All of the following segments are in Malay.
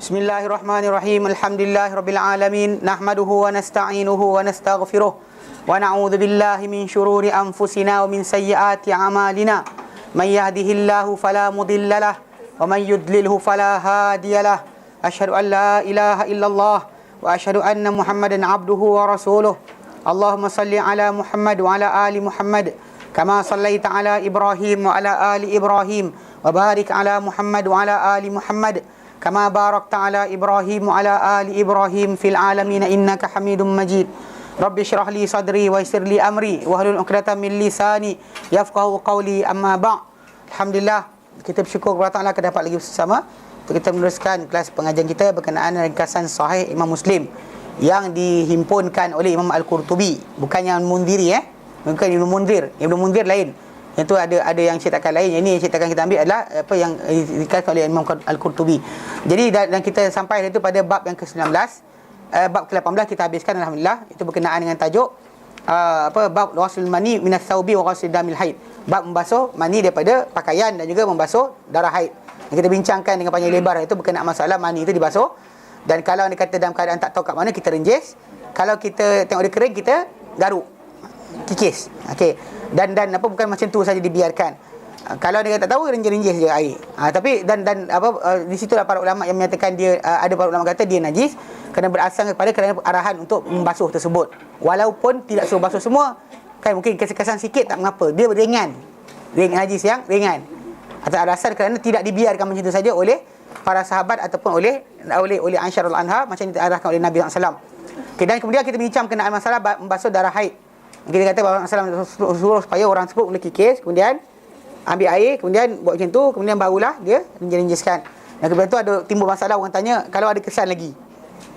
Bismillahirrahmanirrahim. Alhamdulillahirabbil alamin. Nahmaduhu wa nasta'inuhu wa nastaghfiruh. Wa na'udzu billahi min shururi anfusina wa min sayyiati a'malina. May yahdihillahu fala mudilla lahu wa may yudlilhu fala hadiya lahu. Asyhadu an la ilaha illallah wa asyhadu anna Muhammadan 'abduhu wa rasuluh. Allahumma salli ala Muhammad wa ala ali Muhammad kama sallaita ala Ibrahim wa ala ali Ibrahim wa barik ala Muhammad wa ala ali Muhammad kama barakta ala Ibrahim wa ala ali Ibrahim fil alamin innaka Hamidum Majid. Rabbi shrah li sadri wa yassir li amri wahlul 'uqdatam min lisani yafqahu qawli, amma ba'. Alhamdulillah, kita bersyukur kepada Allah kita dapat lagi bersama untuk kita meneruskan kelas pengajian kita berkenaan ringkasan Sahih Imam Muslim yang dihimpunkan oleh Imam Al-Qurtubi, bukan yang Mundhiri bukan Ibnu Mundhir. Ibnu Mundhir lain. Yang tu ada yang cetakan lain. Yang ni cetakan kita ambil adalah apa yang dikatakan oleh Imam Al-Qurtubi. Jadi dan kita sampai itu pada bab yang ke-19. Bab ke-18 kita habiskan, alhamdulillah. Itu berkenaan dengan tajuk bab ghusl mani minas thawbi wa ghusl damil haid. Bab membasuh mani daripada pakaian dan juga membasuh darah haid. Yang kita bincangkan dengan panjang lebar itu berkenaan masalah mani itu dibasuh. Dan kalau dia kata dalam keadaan tak tahu kat mana, kita renjis. Kalau kita tengok dia kering, kita garuk, kikis. Okey. Dan apa, bukan macam tu saja dibiarkan. Kalau dia tak tahu, renjis je air. Tapi dan di situlah para ulama yang menyatakan dia, ada para ulama kata dia najis kerana berasal kepada kerana arahan untuk membasuh tersebut. Walaupun tidak suruh basuh semua, kan mungkin kesan-kesan sikit tak mengapa. Dia ringan. Najis yang ringan. Atau alasan kerana tidak dibiarkan macam itu saja oleh para sahabat ataupun oleh Aisyah radhiyallahu anha, macam diarahkan oleh Nabi SAW. Okay, dan kemudian kita bincang kenaan masalah membasuh darah haid. Kita kata bahawa Rasulullah SAW suruh supaya orang tersebut boleh kikis, kemudian ambil air, kemudian buat macam tu, kemudian barulah dia rinjis-rinjiskan. Dan kemudian tu ada timbul masalah, orang tanya kalau ada kesan lagi.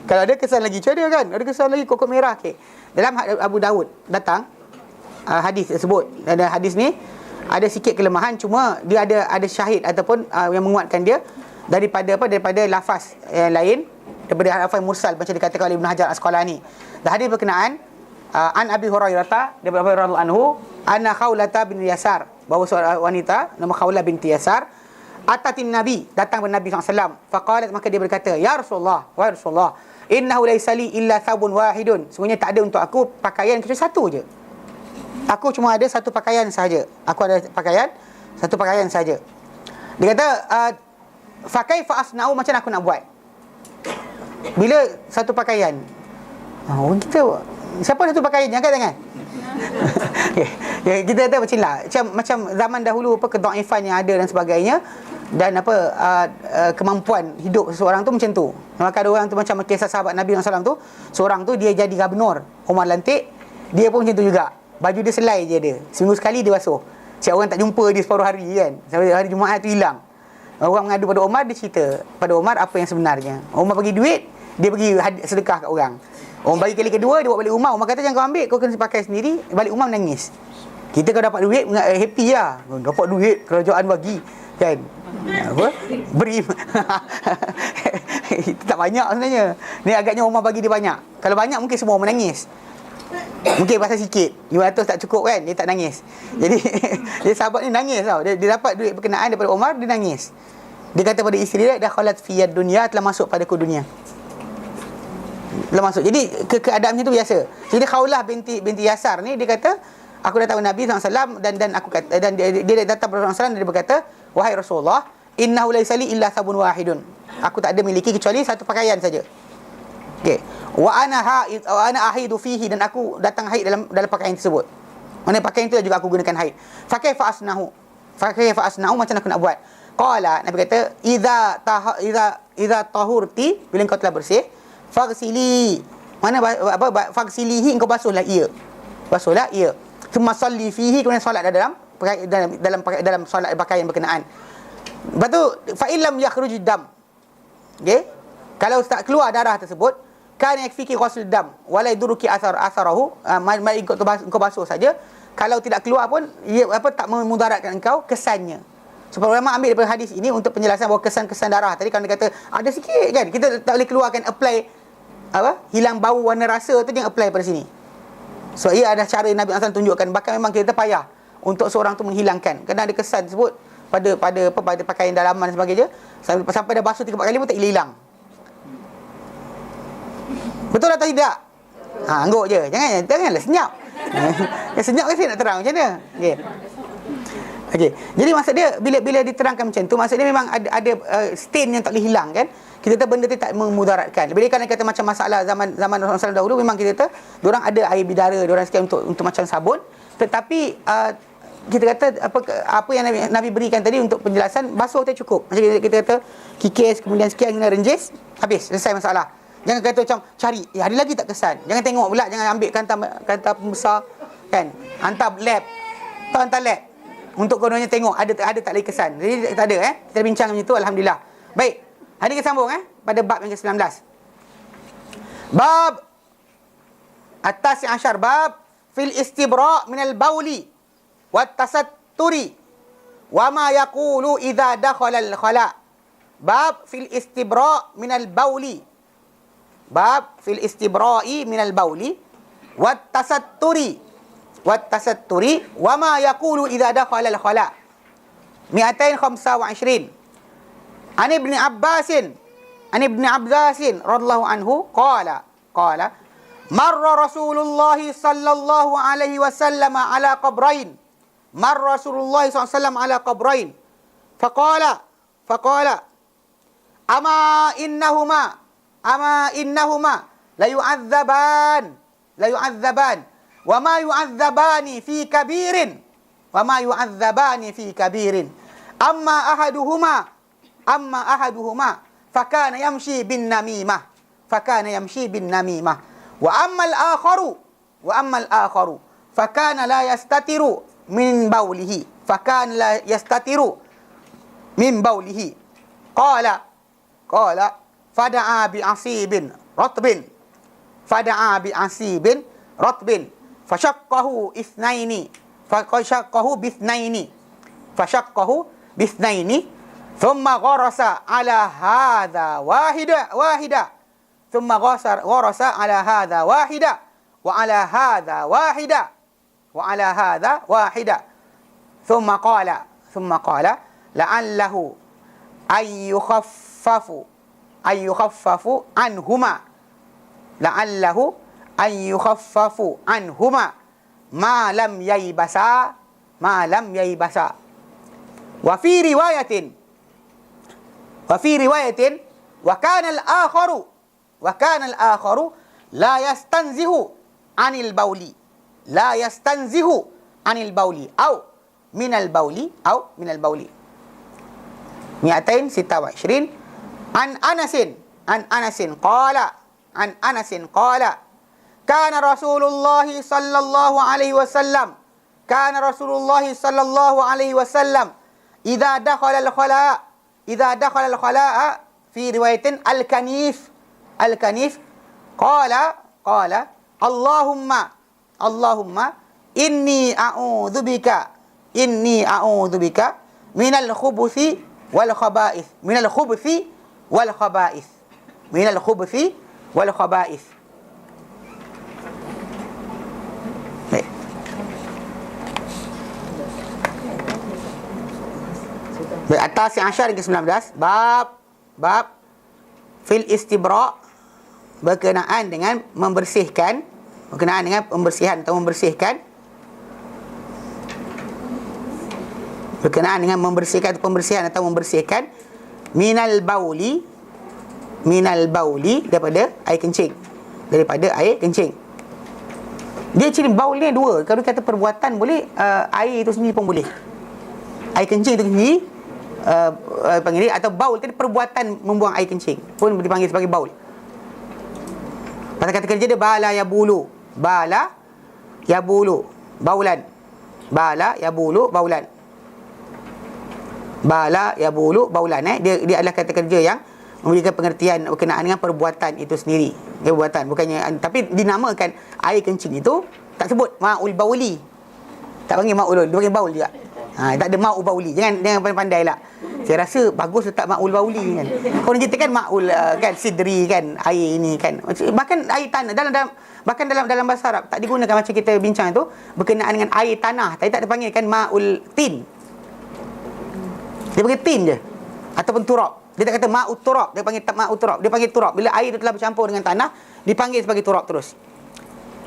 Kalau ada kesan lagi, macam mana kan? Ada kesan lagi, kokok merah. Okay. Dalam Abu Daud datang hadis tersebut. Dan hadis ni ada sikit kelemahan, cuma dia ada syahid ataupun yang menguatkan dia daripada lafaz yang lain, daripada lafaz mursal macam dikatakan oleh Ibn Hajar Asqalani. Dan hadis berkenaan an Abi Hurairah daripada Abu Hurairah anhu anna Khawlata bin Yasar, bahawa seorang wanita nama Khawlah binti Yasar atatin Nabi, datang kepada Nabi SAW. Faqalat, maka dia berkata, ya Rasulullah, wahai Rasulullah, innahu laysa li illa thawbun wahidun, sebenarnya tak ada untuk aku pakaian kecuali satu je. Aku cuma ada satu pakaian sahaja. Aku ada satu pakaian sahaja. Dia kata, fa kaifa asna'u, macam aku nak buat bila satu pakaian? Orang kita, siapa satu pakaian? Angkat tangan. Kita kata macam zaman dahulu, kedhaifan yang ada dan sebagainya, dan kemampuan hidup seseorang tu macam tu. Maka ada orang tu macam kisah sahabat Nabi SAW tu, seorang tu dia jadi gubernur Umar lantik, dia pun macam tu juga. Baju dia selai je ada. Seminggu sekali dia basuh. Siap orang tak jumpa dia separuh hari kan. Sampai hari Jumaat tu hilang. Orang mengadu pada Umar, dia cerita pada Umar apa yang sebenarnya. Umar bagi duit, dia bagi sedekah kat orang. Orang bagi kali kedua, dia bawa balik rumah. Umar kata jangan kau ambil, kau kena pakai sendiri. Balik rumah menangis. Kita kalau dapat duit, happy lah. Dapat duit, kerajaan bagi. Kan? Beri. Itu tak banyak sebenarnya. Ni agaknya Umar bagi dia banyak. Kalau banyak mungkin semua menangis. Mungkin pasal sikit 500 tak cukup kan, dia tak nangis. Jadi dia sahabat ni nangis tau. Dia dapat duit berkenaan daripada Umar, dia nangis. Dia kata pada isteri dia, dakhalat fiyad dunya, telah masuk padaku dunia. Telah masuk. Jadi keadaan macam tu biasa. Jadi Khawlah binti Yasar ni, dia kata aku datang kepada Nabi SAW dan aku kata, dan dia datang kepada Rasulullah SAW dan dia berkata, wahai Rasulullah, innahu laysa li illa sabun wahidun. Aku tak ada miliki kecuali satu pakaian saja. Okey. Wa ana ahidu fihi, dan aku datang haid dalam pakaian tersebut. Mana pakaian itu juga aku gunakan haid. Fa kaifa asna'u, macam aku nak buat? Qala, Nabi kata, idza tahurti, bila kau telah bersih, faghsili. Mana faghsilihi, engkau basuhlah ia. Thumma salli fihi, kemudian solat dalam solat pakaian berkenaan. Lepas tu fa illam yakhruj dam. Okey? Kalau tak keluar darah tersebut, kan yakfiki ghusl dam wala yaduruki atharahu, mari engkau basuh saja. Kalau tidak keluar pun ia tak memudaratkan engkau kesannya. Sebab ulama ambil daripada hadis ini untuk penjelasan bahawa kesan-kesan darah tadi, kalau dia kata ada sikit kan, kita tak boleh keluarkan apply hilang bau warna rasa tu, jangan apply pada sini. So ia ada cara Nabi SAW tunjukkan, bahkan memang kita payah untuk seorang tu menghilangkan kerana ada kesan tersebut pada pakaian dalaman dan sebagainya. Sampai dah basuh 3-4 kali pun tak hilang. Betul atau tidak? Angguk je. Janganlah senyap. Senyap kan saya nak terang macam mana? Okey. Jadi maksud dia bila diterangkan macam tu, maksud dia memang ada stain yang tak boleh hilang kan. Kita tahu benda tu tak memudaratkan. Bila kalau kata macam masalah zaman Rasulullah SAW dahulu, memang kita tahu diorang ada air bidara, diorang sekian untuk macam sabun. Tetapi kita kata apa yang Nabi berikan tadi untuk penjelasan, basuh tu cukup. Macam kita kata kikis, kemudian sekian kena renjis, habis, selesai masalah. Jangan kata macam cari, ada lagi tak kesan. Jangan tengok pula, jangan ambil kantar pembesar kan. Hantar lab. Tak hantar lab. Untuk kononnya tengok ada tak lagi kesan. Jadi tak ada kita bincang macam tu, alhamdulillah. Baik. Hari kita sambung pada bab yang ke-19. Bab at-tasi' asyar, bab fil istibra' minal bauli wat tasatturi wa ma yaqulu idza dakhala al-khala. Bab fil istibra' minal bauli. Bab fil istibra'i minal bauli wat tasatturi wa ma yaqulu idza dakhala al-khala. 225. An Ibn Abbas radhiyallahu anhu qala marra Rasulullah sallallahu alaihi wasallam ala qabrain. Marra Rasulullah sallallahu alaihi wasallam ala qabrain. Faqala ama innahuma la yu'adzaban wa ma yu'adzabani fi kabirin amma ahaduhuma fakana yamshi bin namimah wa amma al-akharu fakana la yastatiru min bawlihi qala fada'a bi asibin ratbin fashaqahu bithnaini ثم غرس على هذا واحدا ثم غرس على هذا واحدا وعلى هذا واحدا ثم قال لعله أن يخفف عنهما ما لم ييبسا وفي رواية وكان الآخر لا يستنزه عن البول أو من البول 226. عن أنس قال كان رسول الله صلى الله عليه وسلم إذا دخل الخلاء في رواية الكنيف قال اللهم إني أعوذ بك من الخبث والخبائث Atas yang asyar ke-19, bab fil istibra' berkenaan dengan pembersihan atau membersihkan minal bauli daripada air kencing. Dia ciri baul ni dua. Kalau kata perbuatan boleh, air itu sendiri pun boleh. Air kencing itu sendiri panggil atau baul tadi, perbuatan membuang air kencing pun dipanggil sebagai baul. Pasal kata kerja dia bala yabulu baulan. Dia adalah kata kerja yang memberikan pengertian berkenaan dengan perbuatan itu sendiri. Perbuatan bukannya, tapi dinamakan air kencing itu tak sebut ma'ul bauli. Tak panggil ma'ul, dia panggil baul juga. Tak ada ma'ul bauli. Jangan pandai-pandai lah. Saya rasa bagus letak ma'ul bauli kan. Orang kita kan ma'ul kan sidri kan, air ini kan. Bahkan air tanah dalam bahasa Arab tak digunakan macam kita bincang tu berkenaan dengan air tanah. Tapi tak dipanggil kan ma'ul tin. Dia panggil tin je ataupun turab. Dia tak kata ma'ut turab, dia panggil ma'ut turab, dia panggil turab. Bila air dia telah bercampur dengan tanah, dipanggil sebagai turab terus.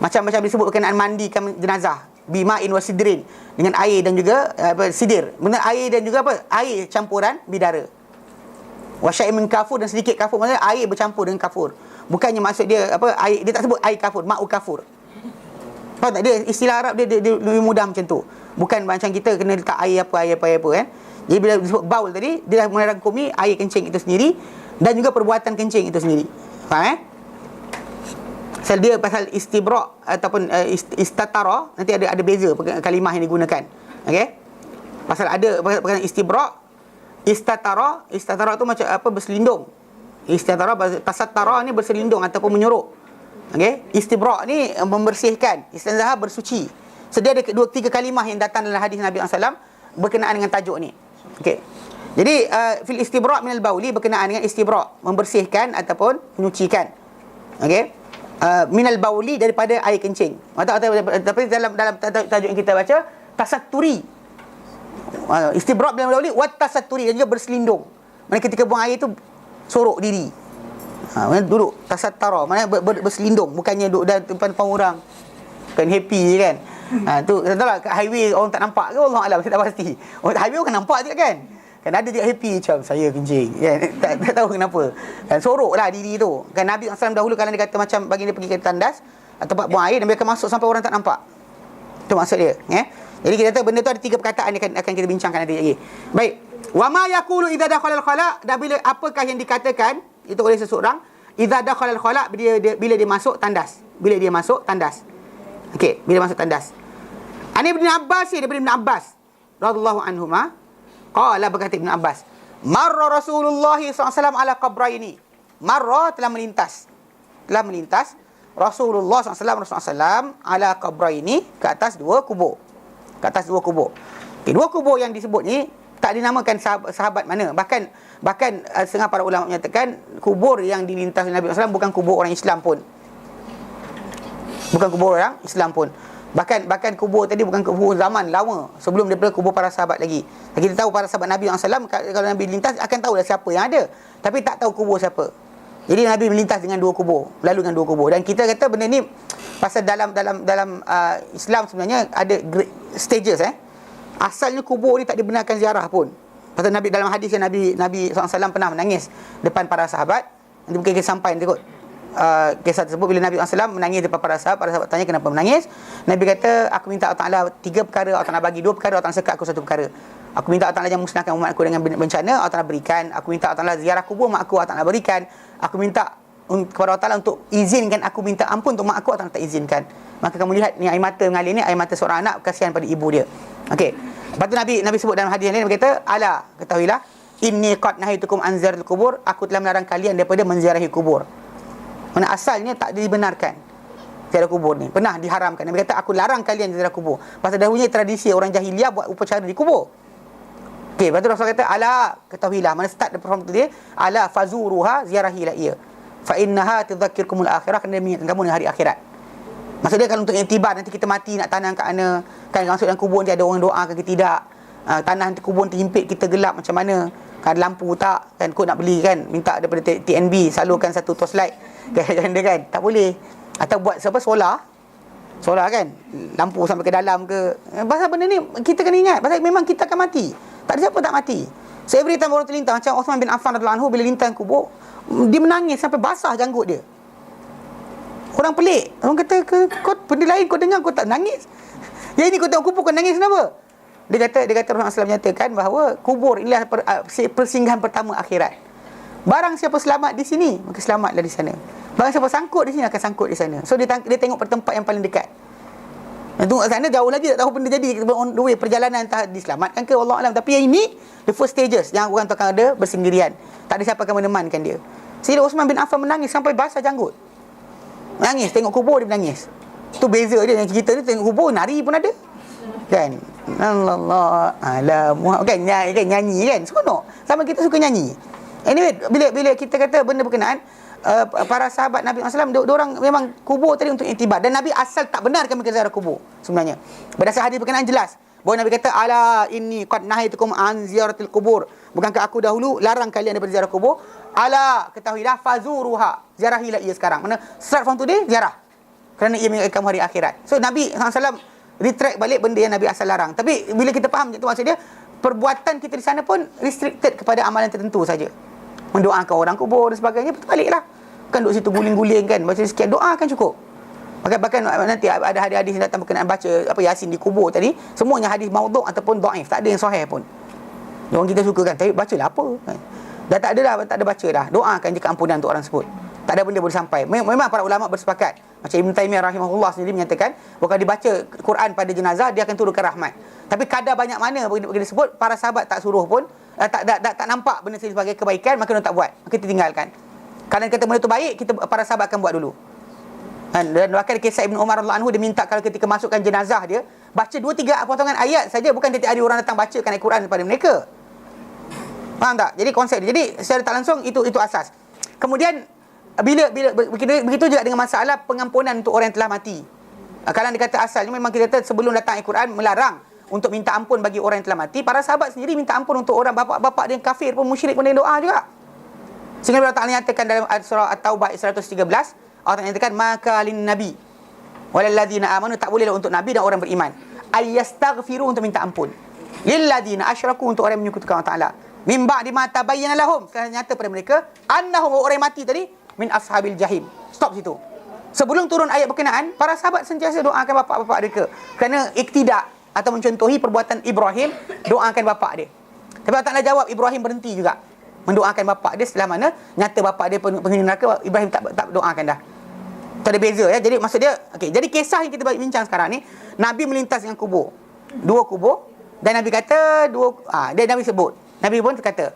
Macam disebut berkenaan mandikan jenazah, bima'in wa sidrin, dengan air dan juga sidir. Benar, air dan juga air campuran bidara. Wa syai'in min kafur, dan sedikit kafur, maksudnya air bercampur dengan kafur. Bukannya maksud dia air, dia tak sebut air kafur, ma'u kafur. Faham tak? Dia istilah Arab dia lebih mudah macam tu. Bukan macam kita kena letak air apa kan. Jadi bila disebut baul tadi, dia dah merangkumi air kencing itu sendiri dan juga perbuatan kencing itu sendiri. Faham Pasal dia pasal istibra' ataupun istatara, nanti ada beza kalimah yang digunakan. Okey? Pasal ada perkataan istibra', istatara tu macam berselindung. Istatara, tasattara ni berselindung ataupun menyorok. Okey? Istibra' ni membersihkan, istinzah bersuci. So dia ada 2-3 kalimah yang datang dalam hadis Nabi SAW berkenaan dengan tajuk ni. Okey. Jadi fil istibra' minal bauli berkenaan dengan istibra', membersihkan ataupun menyucikan. Okey. Minal bauli daripada air kencing. Tapi dalam tajuk yang kita baca, tasatturi. Istibra' minal bauli wat tasatturi, dan juga berselindung. Maksudnya ketika buang air tu sorok diri. Maksudnya duduk tasattara, maknanya berselindung, bukannya duduk depan orang. Kan happy je kan. Tu entahlah kat highway orang tak nampak ke, Allah Alam, saya tak pasti. Orang highway orang nampak je kan. Kan ada je happy macam saya kencing kan. Tak tahu kenapa. Kan soroklah diri tu. Kan Nabi SAW dahulu kalau dia kata macam bagi dia pergi ke tandas atau tempat buang air, dan dia akan masuk sampai orang tak nampak. Itu maksud dia, Jadi kita kata benda tu ada 3 perkataan yang akan kita bincangkan nanti lagi. Baik. Wa ma yaqulu idza dakhala al-khala', dan bila apakah yang dikatakan itu oleh seseorang idza dakhala al-khala', bila dia masuk tandas. Bila dia masuk tandas. Okey, bila masuk tandas. Ani Ibn Abbas, daripada Ibn Abbas radhiyallahu anhuma, qala, berkata Ibn Abbas, marra Rasulullah SAW ala qabraini. Marra, telah melintas Rasulullah SAW ala qabraini, ke atas 2 kubur. Okey, 2 kubur yang disebut ni tak dinamakan sahabat mana. Bahkan setengah para ulama menyatakan kubur yang dilintas Nabi SAW bukan kubur orang Islam pun. Bahkan kubur tadi bukan kubur zaman lama, sebelum daripada kubur para sahabat lagi. Dan kita tahu para sahabat Nabi SAW, kalau Nabi lintas akan tahu dah siapa yang ada, tapi tak tahu kubur siapa. Jadi Nabi melintas dengan 2 kubur, lalu dengan 2 kubur. Dan kita kata benda ni pasal dalam Islam sebenarnya ada stages. Asalnya kubur ni tak dibenarkan ziarah pun. Pasal Nabi dalam hadis yang Nabi SAW pernah menangis depan para sahabat. Nanti mungkin kita sampai nanti kot kisah tersebut, bila Nabi SAW menangis depan para sahabat tanya kenapa menangis. Nabi kata, aku minta Allah Ta'ala 3 perkara, Allah Ta'ala bagi 2 perkara, Allah Ta'ala sekat aku 1 perkara. Aku minta Allah Ta'ala jangan musnahkan umat aku dengan bencana, Allah Ta'ala berikan. Aku minta Allah Ta'ala ziarah kubur mak aku, Allah Ta'ala berikan. Aku minta kepada Allah Ta'ala untuk izinkan aku minta ampun untuk mak aku, Allah Ta'ala tak izinkan. Maka kamu lihat ni air mata mengalir ni, air mata seorang anak kasihan pada ibu dia. Okey. Lepas tu Nabi sebut dalam hadis yang lain, Nabi kata, ala, ketahuilah, inni qad nahaytukum an ziyaratil kubur, aku telah melarang kalian daripada menziarahi kubur. Mana asalnya tak dibenarkan ziarah kubur ni, pernah diharamkan. Nabi kata aku larang kalian ziarah kubur. Pasal dahulunya tradisi orang jahiliah buat upacara di kubur. Okey, lepas tu Rasul kata ala, ketahuilah, mana start from tu dia, ala fazuruha, ziarahilah ia. Fa innaha tudzakkirkumul akhirah, kena mengingatkan kamu dengan hari akhirat. Maksud dia kalau untuk iktibar, nanti kita mati nak tanam kat mana, kan masuk dalam kubur nanti ada orang doa ke tidak, tanah nanti kubur nanti himpit kita gelap macam mana, kan ada lampu tak, kan kau nak beli kan, minta daripada TNB salurkan 1 torchlight kan, dia kan tak boleh. Atau buat solar kan, lampu sampai ke dalam ke. Pasal benda ni kita kena ingat, pasal memang kita akan mati, tak ada siapa tak mati. So every time orang terlintas, macam Uthman bin Affan radhiyallahu anhu, bila lintas kubur dia menangis sampai basah janggut dia. Orang pelik, orang kata kau benda lain kau dengar kau tak nangis, yang ini kau tengok kubur kau nangis kenapa? Dia kata Rasulullah SAW menyatakan bahawa kubur inilah persinggahan pertama akhirat. Barang siapa selamat di sini, maka selamatlah di sana. Barang siapa sangkut di sini, akan sangkut di sana. So dia tengok tempat yang paling dekat. Dan tengok kat sana jauh lagi tak tahu benda jadi, on the way perjalanan entah diselamatkan ke, Allah Alam. Tapi yang ini the first stages, yang orang tu akan ada bersendirian, tak ada siapa akan menemankan dia. Sayyidina Uthman bin Affan menangis sampai basah janggut. Menangis, tengok kubur dia menangis. Tu beza dia yang cerita dia, tengok kubur nari pun ada. Kan? Allah alam, kan nyanyi kan, seronok. Sama kita suka nyanyi. Anyway, bila kita kata benda berkenaan para sahabat Nabi SAW, diorang memang kubur tadi untuk iktibar. Dan Nabi asal tak benarkan mereka ziarah kubur sebenarnya. Berdasar hadis berkenaan jelas bahawa Nabi kata ala inni qad nahaytukum an ziyaratil kubur, Bukankah aku dahulu larang kalian daripada ziarah kubur? Ala, ketahuilah, fazuruha, ziarahilah ia sekarang. Mana start from today, ziarah. Kerana ia mengingatkan hari akhirat. So Nabi SAW retract balik benda yang Nabi asal larang. Tapi bila kita faham itu, maksud dia perbuatan kita di sana pun restricted kepada amalan tertentu saja. Mendoakan orang kubur dan sebagainya, betul baliklah. Bukan duduk situ guling-guling kan, baca sekian doa kan cukup. Bahkan nanti ada hadis-hadis yang datang berkenaan baca Yasin di kubur tadi, semuanya hadis maudhu' ataupun dhaif, tak ada yang sahih pun. Orang kita suka kan, tapi bacalah apa kan. Dah tak ada baca dah. Doakan je keampunan untuk orang sebut. Tak ada benda boleh sampai. Memang para ulama bersepakat. Macam Ibn Taymiyah rahimahullah sendiri menyatakan bahawa dibaca Quran pada jenazah dia akan turunkan rahmat. Tapi kadar banyak mana bagi disebut, para sahabat tak suruh pun, tak nampak benda sebagai kebaikan, maka mereka tak buat. Maka kita tinggalkan. Kalau kata benda tu baik, para sahabat akan buat dulu. Dan bahkan kisah Ibn Umar radhiyallahu anhu, dia minta kalau ketika masukkan jenazah dia, baca 2-3 potongan ayat saja, bukan tiap hari orang datang bacakan Al-Quran kepada mereka. Faham tak? Jadi konsep dia. Jadi secara tak langsung itu asas. Kemudian bila begitu juga dengan masalah pengampunan untuk orang yang telah mati. Kalau dia kata asalnya memang kita kata sebelum datang Al-Quran melarang untuk minta ampun bagi orang yang telah mati. Para sahabat sendiri minta ampun untuk orang bapa-bapa dia yang kafir pun, musyrik pun, dia doa juga. Sehingga Allah Ta'ala nyatakan dalam surah At-Taubah 113, Allah Ta'ala nyatakan maka lin nabi walalladzina amanu, tak bolehlah untuk nabi dan orang beriman ayyastaghfiru, untuk minta ampun, lilladzina asyraku, untuk orang yang menyekutukan Allah Ta'ala, min ba'di ma tabayyana lahum, setelah nyata pada mereka annahum, orang yang mati tadi, min ashabil jahim. Stop situ. Sebelum turun ayat berkenaan, para sahabat sentiasa doakan bapak-bapak mereka kerana iktidak atau mencontohi perbuatan Ibrahim, doakan bapak dia. Tapi Allah Ta'ala jawab, Ibrahim berhenti juga mendoakan bapak dia setelah mana nyata bapak dia penghuni neraka. Ibrahim tak doakan dah. Tu ada beza ya. Jadi maksud dia, okey, jadi kisah yang kita bincang sekarang ni, Nabi melintas dengan kubur, 2 kubur, dan Nabi kata Nabi sebut, Nabi pun kata,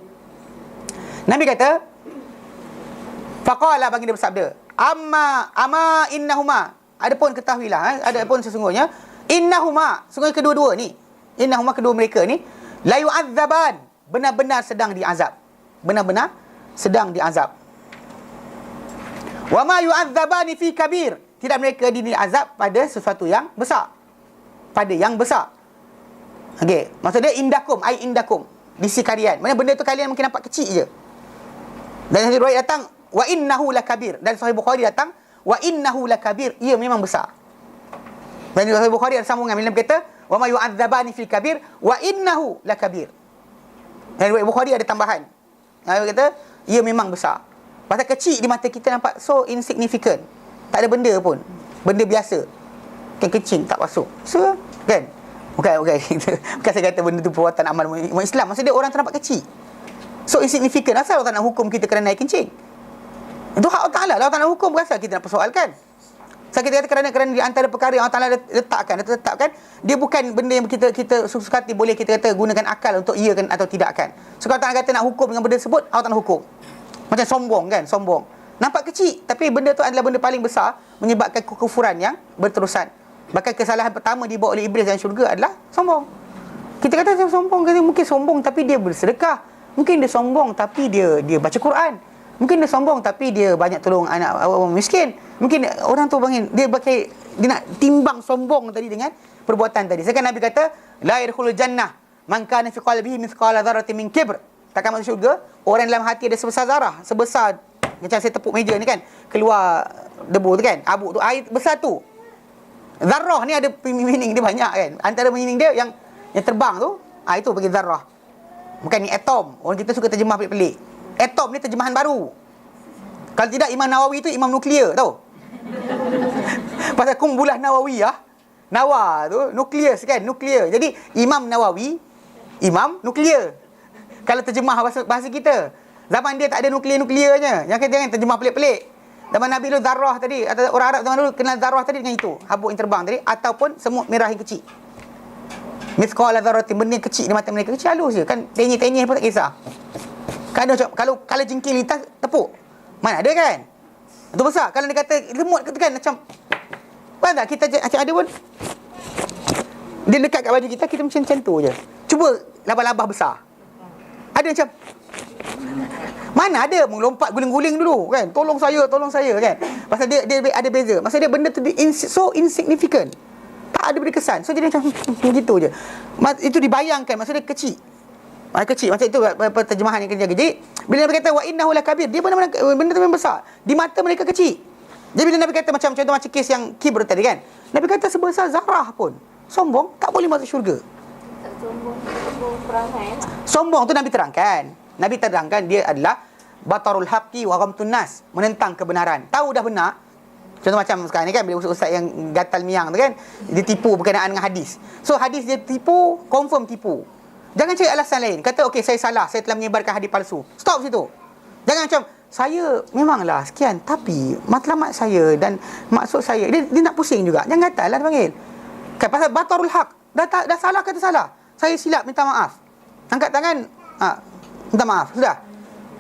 faqala, bagi dia bersabda, amma innahuma, adapun ketahuilah, adapun sesungguhnya, innahuma, sesungguhnya kedua-dua ni, innahuma, kedua mereka ni, la yu'adzaban, benar-benar sedang diazab. Benar-benar sedang diazab. Wa ma yu'adzabani fi kabir, tidak mereka diazab pada sesuatu yang besar. Pada yang besar. Okey, maksudnya indakum, ai indakum, di sisi kalian. Mana benda tu kalian mungkin nampak kecil je. Dan hadis riwayat datang wa innahu lakabir, dan Sahih Bukhari datang wa innahu lakabir, ia memang besar. Dan di Sahih Bukhari ada sambungan bila berkata wa ma yu'adzabani fi kabir wa innahu lakabir. Dan riwayat Bukhari ada tambahan. Dia kata ia memang besar. Pasal kecil di mata kita nampak so insignificant. Tak ada benda pun. Benda biasa. Kan kecil tak masuk. So, kan? Bukan saya kata benda tu perbuatan amal Islam. Maksud dia orang tu nampak kecil. So insignificant. Asal Allah tak nak hukum kita kerana naik kencing? Itu hak Allah Ta'ala. Allah tak nak hukum, asal kita nak persoalkan? Saya kita kata kerana di antara perkara yang Allah Ta'ala letakkan, dia bukan benda yang kita suka hati boleh kita kata gunakan akal untuk iakan atau tidakkan. So kalau Allah kata nak hukum dengan benda tersebut, Allah tak nak hukum. Macam sombong kan, sombong. Nampak kecil, tapi benda tu adalah benda paling besar, menyebabkan kekufuran yang berterusan. Bahkan kesalahan pertama dibawa oleh iblis dalam syurga adalah sombong. Kita kata sombong, mungkin sombong tapi dia bersedekah. Mungkin dia sombong tapi dia baca Quran. Mungkin dia sombong tapi dia banyak tolong anak orang miskin. Mungkin orang tu dia nak timbang sombong tadi dengan perbuatan tadi. Sekarang Nabi kata la yadkhulul jannah man kana fi qalbihi mithqala dzarratin min kibr. Takkan masuk syurga orang dalam hati ada sebesar zarah, sebesar macam saya tepuk meja ni kan, keluar debu tu kan, abu tu, air besar tu. Zarrah ni ada meaning dia banyak kan. Antara meaning dia yang terbang tu, itu bagi zarrah. Bukan ni atom. Orang kita suka terjemah pelik-pelik. Atom ni terjemahan baru. Kalau tidak, Imam Nawawi tu imam nuklear, tahu? Pasal kumbulah Nawawiyah, Nawa tu nuklear kan, nuklear. Jadi Imam Nawawi imam nuklear. Kalau terjemah bahasa kita, zaman dia tak ada nuklear-nuklearnya. Yang kita jangan terjemah pelik-pelik. Zaman Nabi dulu zarrah tadi, atau orang Arab zaman dulu kenal zarrah tadi dengan itu, habuk yang terbang tadi, ataupun semut merah yang kecil. Mithqala dzarratin, benda kecil di mata mereka, kecil halus je kan, tenyih-tenyih pun tak kisah. Kan ada macam kalau jengking lintas tepuk, mana ada kan? Itu besar. Kalau dia kata lemut kan macam, faham tak? Kita macam ada pun, dia dekat kat baju kita macam tu je. Cuba labah-labah besar, ada macam, mana ada melompat guling-guling dulu kan, tolong saya kan. Pasal dia ada beza. Maksud dia benda tu so insignificant, tak ada beri kesan. So jadi macam gitu je. Itu dibayangkan, maksud dia kecil. Kecil macam itu terjemahan yang kena jaga. Jadi bila Nabi kata wa innahu lakabir, dia benar-benar benda tu memang besar. Di mata mereka kecil. Jadi bila Nabi kata macam contoh macam kes yang kibr tadi kan. Nabi kata sebesar zarah pun sombong tak boleh masuk syurga. Sombong perangai lah. Sombong tu Nabi terangkan. Nabi terangkan dia adalah batarul haqqi wa ghamtun nas, menentang kebenaran. Tahu dah benar. Contoh macam sekarang ni kan, bila ustaz yang gatal miang tu kan, dia tipu berkenaan dengan hadis. So hadis dia tipu, confirm tipu. Jangan cari alasan lain. Kata okey saya salah, saya telah menyebarkan hadis palsu. Stop situ. Jangan macam saya memanglah sekian, tapi matlamat saya dan maksud saya, dia nak pusing juga. Jangan gatal lah dia panggil. Kan pasal batarul haq. Dah salah kata salah. Saya silap, minta maaf. Angkat tangan, minta maaf. Sudah.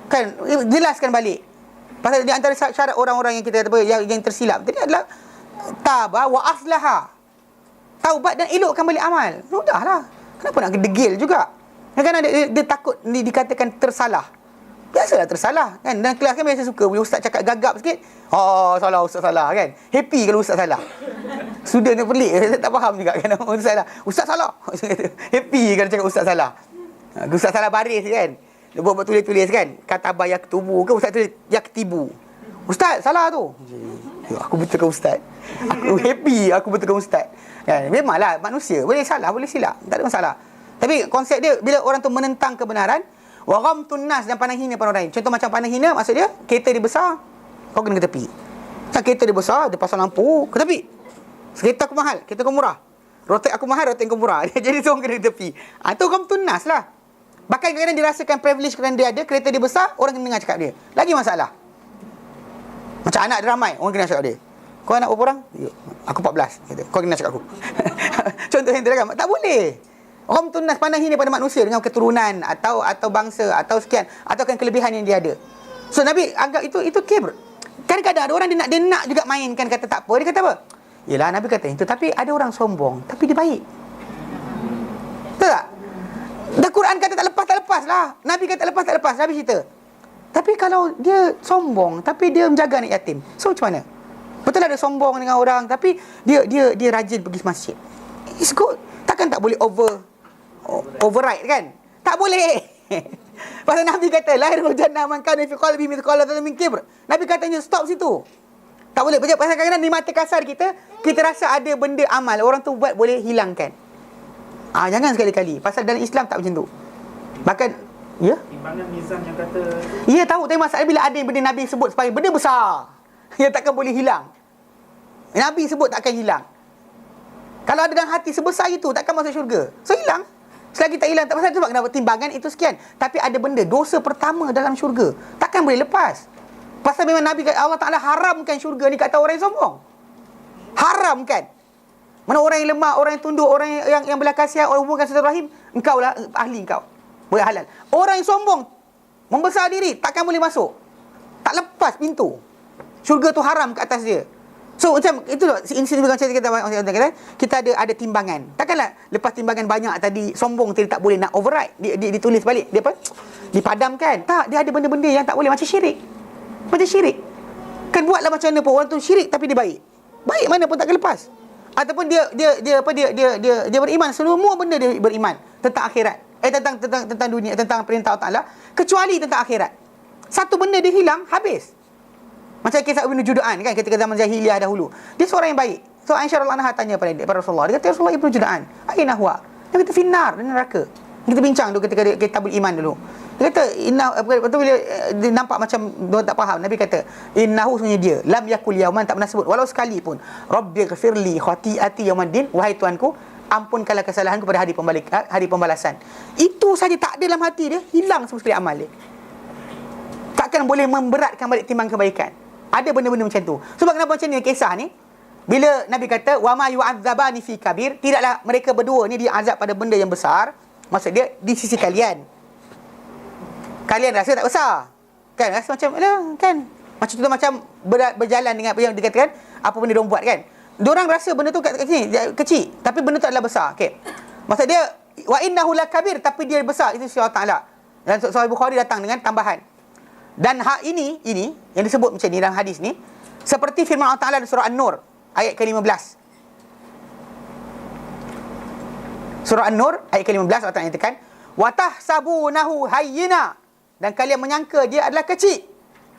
Kan jelaskan balik. Pasal di antara syarat orang-orang yang kita kata yang tersilap tadi adalah taba wa aslaha. Taubat dan elokkan balik amal. Sudahlah. Kenapa nak degil juga? Kadang-kadang dia takut dikatakan tersalah. Biasalah tersalah kan. Dan kelas kan biasa suka bila ustaz cakap gagap sikit, salah ustaz salah kan. Happy kalau ustaz salah. Student dia pelik, saya tak faham juga kan ustaz salah. Happy kalau cakap ustaz salah. Ustaz salah baris kan. Dia buat tulis-tulis kan. Kataba yaktubu ke ustaz tulis yaktibu. Ustaz salah tu. Aku betulkan ustaz. Aku happy aku betulkan ustaz. Kan, memanglah manusia boleh salah, boleh silap. Tak ada masalah. Tapi konsep dia bila orang tu menentang kebenaran, wa ghamtun nas, dan pandang hina pada orang lain. Contoh macam pandang hina, maksud dia kereta dia besar, kau kena ke tepi. Kan kereta dia besar, dia pasang lampu, ke tepi. Kereta aku mahal, kereta kau murah. Rotek aku mahal, rotek kau murah. Jadi semua kena ke tepi. Itu ghamtun nas lah. Bahkan kadang-kadang dirasakan privilege kerana dia ada, kereta dia besar, orang kena dengar cakap dia. Lagi masalah. Macam anak dia ramai, orang kena cakap dia. Kau anak berapa orang? Aku 14. Kata, kau kena cakap aku. Contoh yang tu kan. Tak boleh. Orang tunas pandang hina pada manusia dengan keturunan atau bangsa atau sekian atau kan kelebihan yang dia ada. So Nabi anggap itu kibr. Kadang-kadang ada orang dia nak juga mainkan kata tak apa. Dia kata apa? Yalah Nabi kata itu, tapi ada orang sombong tapi dia baik. Betul tak? Dah Quran kata tak lepas lah. Nabi kata tak lepas. Nabi cerita. Tapi kalau dia sombong tapi dia menjaga anak yatim, so macam mana? Betul ada sombong dengan orang tapi dia rajin pergi masjid. It's good. Takkan tak boleh override kan? Tak boleh. Pasal Nabi kata la yarul jannah man kana fi qalbi mithqala dzarratin min kibr. Nabi katanya stop situ. Tak boleh. Pasal kadang-kadang di mata kasar kita rasa ada benda amal orang tu buat boleh hilangkan. Jangan sekali-kali. Pasal dalam Islam tak macam tu. Bahkan timbangan mizan yang kata ya tahu, tapi masalah bila ada benda Nabi sebut supaya benda besar yang takkan boleh hilang. Nabi sebut takkan hilang. Kalau ada dalam hati sebesar itu takkan masuk syurga. So hilang. Selagi tak hilang tak pasal. Sebab kenapa timbangan itu sekian. Tapi ada benda dosa pertama dalam syurga, takkan boleh lepas. Pasal memang Nabi kata Allah Ta'ala haramkan syurga ni kata orang yang sombong. Haramkan. Mana orang yang lemah, orang yang tunduk, orang yang belah kasihan, orang hubungkan silaturahim, engkau lah ahli engkau. Boleh halal. Orang yang sombong, membesar diri, takkan boleh masuk. Tak lepas pintu. Syurga tu haram ke atas dia. So macam itu insiden macam kita ada timbangan. Takkanlah lepas timbangan banyak tadi sombong tadi tak boleh nak override. Dia ditulis balik. Dia apa? Dipadamkan. Tak, dia ada benda-benda yang tak boleh macam syirik. Macam syirik. Kan buatlah macam mana pun orang tu syirik tapi dia baik. Baik mana pun takkan lepas. Ataupun dia beriman, semua benda dia beriman tentang akhirat. Tentang dunia, tentang perintah Allah Taala, kecuali tentang akhirat. Satu benda dia hilang, habis. Macam kisah Ibnu Jud'an kan ketika zaman jahiliyah dahulu. Dia seorang yang baik. So Aisyah radhiyallahu anha tanya pada Rasulullah. Dia kata, "Ya Rasulullah, Ibnu Jud'an, aina huwa?" Dia kata, "Finnar," di neraka. Kita bincang dulu ketika kitabul iman dulu. Dia kata, betul bila dia nampak macam dia tak faham, Nabi kata, "Innahu," sebenarnya dia, "lam yakul yauman," tak pernah sebut walau sekali pun, "Rabbighfirli khati'ati yaumiddin," wahai Tuanku, ampunkanlah kesalahanku pada hari pembalasan. Itu saja tak ada dalam hati dia, hilang semua sekali amal dia. Takkan boleh memberatkan balik timbang kebaikan. Ada benda-benda macam tu. Sebab kenapa macam ni kisah ni? Bila Nabi kata wa ma yu'adzabani fi kabir, tidaklah mereka berdua ni diazab pada benda yang besar. Maksud dia di sisi kalian. Kalian rasa tak besar. Kan rasa macam kan. Macam tu macam berjalan dengan apa yang dikatakan apa benda diorang buat kan. Diorang rasa benda tu kecil, tapi benda tu adalah besar. Okey. Maksud dia wa innahu lakabir, tapi dia besar. Itu Allah Taala. Dan Sahih Bukhari datang dengan tambahan. Dan hak ini yang disebut macam ni dalam hadis ni seperti firman Allah Taala dalam surah An-Nur ayat ke-15. Surah An-Nur ayat ke-15 Allah Taala nyatakan Wa tahsabunahu hayyina, dan kalian menyangka dia adalah kecil.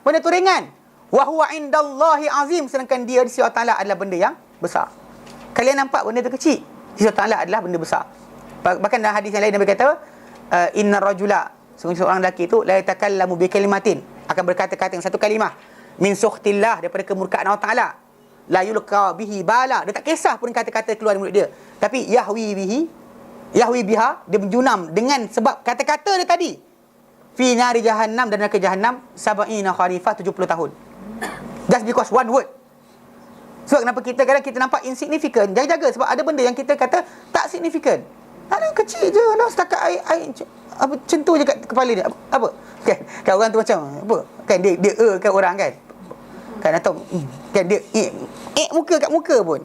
Benda tu ringan. Wa huwa indallahi azim, sedangkan dia di sisi Allah Taala adalah benda yang besar. Kalian nampak benda tu kecil, di sisi Allah Taala adalah benda besar. Bahkan dalam hadis yang lain Nabi kata, inna rajula, seorang lelaki itu la yatakallamu bi kalimatin, akan berkata-kata dengan satu kalimah, min sukhtillah, daripada kemurkaan Allah Taala, la yulqa bihi bala, dia tak kisah pun kata-kata keluar dari mulut dia, tapi yahwi biha, dia menjunam dengan sebab kata-kata dia tadi, fi nari jahannam, dan neraka jahannam, sab'ina kharifah, 70 tahun. Just because one word. Sebab kenapa kita kadang kita nampak insignificant, jaga-jaga, sebab ada benda yang kita kata tak significant. Ada kecil je lah, setakat air apa centur je kat kepala dia. Apa? Kan orang tu macam apa? Kan dia kan orang kan. Kan atau kan dia muka kat muka pun.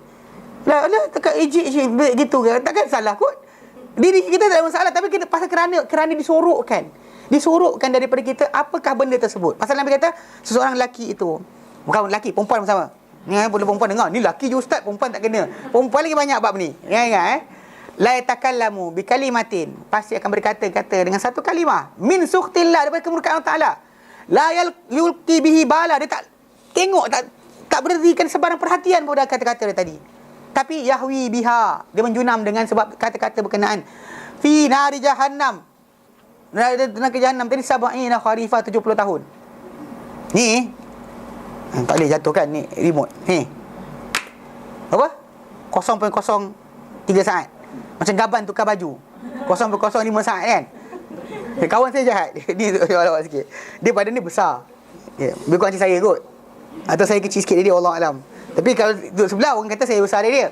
Lah tekat ejek je gitu kan. Takkan salah kot. Diri kita tak ada masalah, tapi kita pasal kerana disorokkan daripada kita apakah benda tersebut. Pasal Nabi kata seseorang lelaki itu, bukan lelaki, perempuan sama. Ni boleh perempuan dengar, ni lelaki je ustaz, perempuan tak kena. Perempuan lagi banyak bab ni. Ingat la yatakallamu bi kalimatin, pasti akan berkata-kata dengan satu kalimah, min sukhtillah, daripada kemurkaan Allah Taala. La yulqi bihi bala, dia tak tengok, tak berikan sebarang perhatian pada kata-kata dia tadi. Tapi yahwi biha, dia menjunam dengan sebab kata-kata berkenaan. Fi nari jahannam, neraka jahannam tadi, sab'ina kharifah, 70 tahun. Ni tak boleh jatuhkan ni remote. Ni apa? 0.03 saat. Macam gaban tukar baju. 0.05 saat kan. Kawan saya jahat. Dia lawak sikit. Dia badan dia besar. Lebih kurang macam saya kot. Atau saya kecil sikit dari dia, Allah alam. Tapi kalau duduk sebelah, orang kata saya besar dari dia.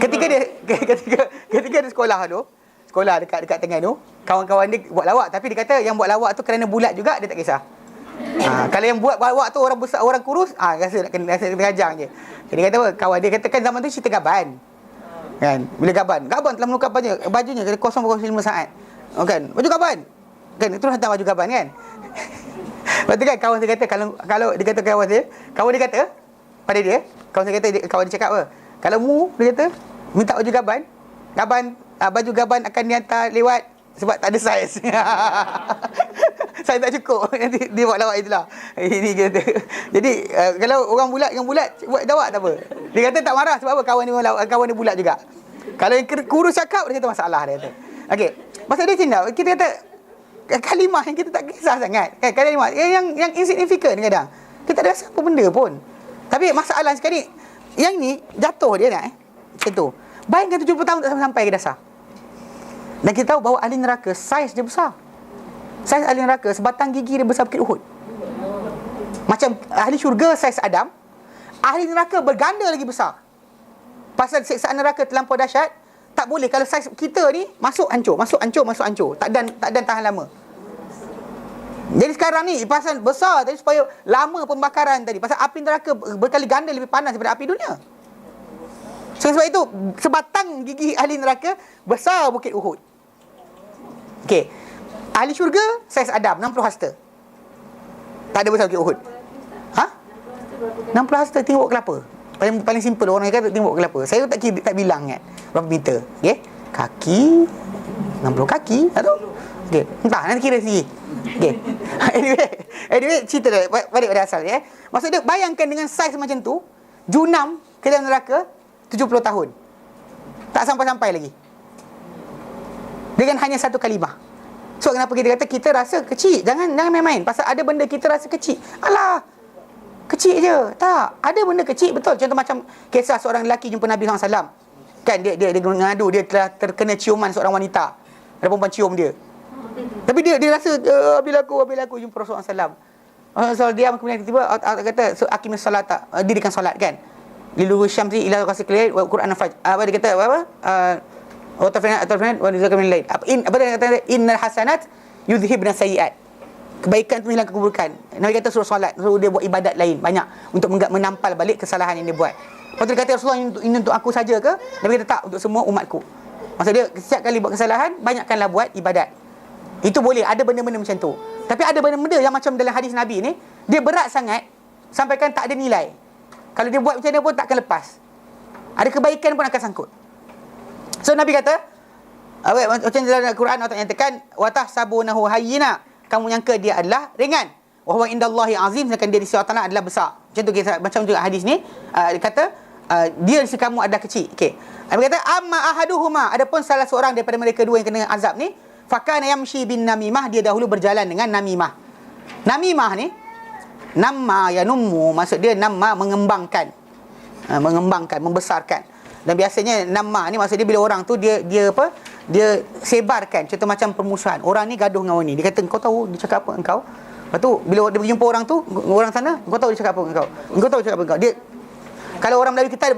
Ketika dia sekolah dekat tengah tu, kawan-kawan dia buat lawak, tapi dia kata yang buat lawak tu kerana bulat juga, dia tak kisah. Kalau yang buat lawak tu orang besar, orang kurus, rasa kena ajang je. Jadi dia kata apa? Kawan dia kata kan zaman tu cerita gaban. Kan? Bila gaban telah menukar bajunya 0.05 saat. Kan? Baju gaban. Kan itu hantar baju gaban kan. Lepas tu kan kawan saya kata, kalau dia kata kawan dia kata pada dia, kawan saya kata kawan dia cakap apa? Kalau dia kata minta baju baju gaban akan dihantar lewat sebab tak ada saiz. Saya tak cukup. Nanti dia buat lawak itulah. Ini kata. Jadi kalau orang yang bulat buat lawak tak apa. Dia kata tak marah sebab apa? Kawan dia bulat juga. Kalau yang kurus cakap, dia kata masalah, dia kata. Okey. Pasal dia cinta, kita kata kalimah yang kita tak kisah sangat. Kan kalimah yang insignificant kadang. Kita tak rasa apa benda pun. Tapi masalah sekali yang ni jatuh dia nak macam tu. Bayangkan 70 tahun tak sampai ke dasar. Dan kita tahu bahawa ahli neraka saiz dia besar. Saiz ahli neraka sebatang gigi dia besar Bukit Uhud. Macam ahli syurga saiz Adam, ahli neraka berganda lagi besar. Pasal siksaan neraka terlampau dahsyat, tak boleh kalau saiz kita ni masuk hancur. Tak dan tahan lama. Jadi sekarang ni pasal besar tadi supaya lama pembakaran tadi. Pasal api neraka berkali ganda lebih panas daripada api dunia. Sebab itu sebatang gigi ahli neraka besar Bukit Uhud. Okey. Ahli syurga saiz Adam 60 hasta. Tak ada besar Bukit Uhud. 60 hasta tengok kelapa. Paling simple orang kata tengok kelapa. Saya tak bilang kan berapa meter. Okey. Kaki 60 kaki atau okey. Entah nanti kira sendiri. Okey. Anyway cerita dia balik pada asal ya. Maksud dia bayangkan dengan saiz macam tu, junam ke dalam neraka 70 tahun. Tak sampai-sampai lagi. Dengan hanya satu kalimah. So kenapa kita kata kita rasa kecil? Jangan main-main. Pasal ada benda kita rasa kecil. Alah, kecil je. Tak, ada benda kecil betul. Contoh macam kisah seorang lelaki jumpa Nabi SAW. Kan dia mengadu dia telah terkena ciuman seorang wanita. Ada perempuan cium dia. Tapi dia rasa bila aku jumpa Rasulullah SAW. Rasulullah diam, kemudian tiba-tiba kata aqimis salata, dirikan solat kan. Lilu syamsi ila qasir lail wa Quran faj. Apa dia kata apa? Wa tafrinan wa rizqan min lail. Apa dia kata innal hasanat yudhhibna sayiat. Kebaikan itu menghilangkan keburukan. Nabi kata suruh solat, suruh dia buat ibadat lain banyak untuk menampal balik kesalahan yang dia buat. Lepas tu dia kata Rasulullah ini untuk aku saja ke? Nabi kata tak, untuk semua umatku. Maksud dia setiap kali buat kesalahan banyakkanlah buat ibadat. Itu boleh, ada benda-benda macam tu. Tapi ada benda-benda yang macam dalam hadis Nabi ni, dia berat sangat sampaikan tak ada nilai. Kalau dia buat macam mana pun takkan lepas. Ada kebaikan pun akan sangkut. So Nabi kata, Macam dalam Al-Quran Allah nyatakan wa tahsabunahu hayyina, kamu nyangka dia adalah ringan, wa huwa indallahi azim, sedangkan dia di sisi Allah adalah besar. Macam tu macam juga hadis ni dia kata dia di sisi kamu adalah kecil. Okey. Dia kata amma ahaduhuma, adapun salah seorang daripada mereka dua yang kena azab ni, fakana yamshi bin namimah, dia dahulu berjalan dengan namimah. Namimah ni namma yanummu, maksud dia namma mengembangkan, membesarkan. Dan biasanya namma ni maksud dia bila orang tu dia sebarkan, contoh macam permusuhan. Orang ni gaduh dengan orang ni, dia kata kau tahu dia cakap apa engkau. Lepas tu bila dia berjumpa orang tu, orang sana, kau tahu dia cakap apa engkau. Engkau tahu dia cakap apa engkau. Dia, kalau orang Melayu kita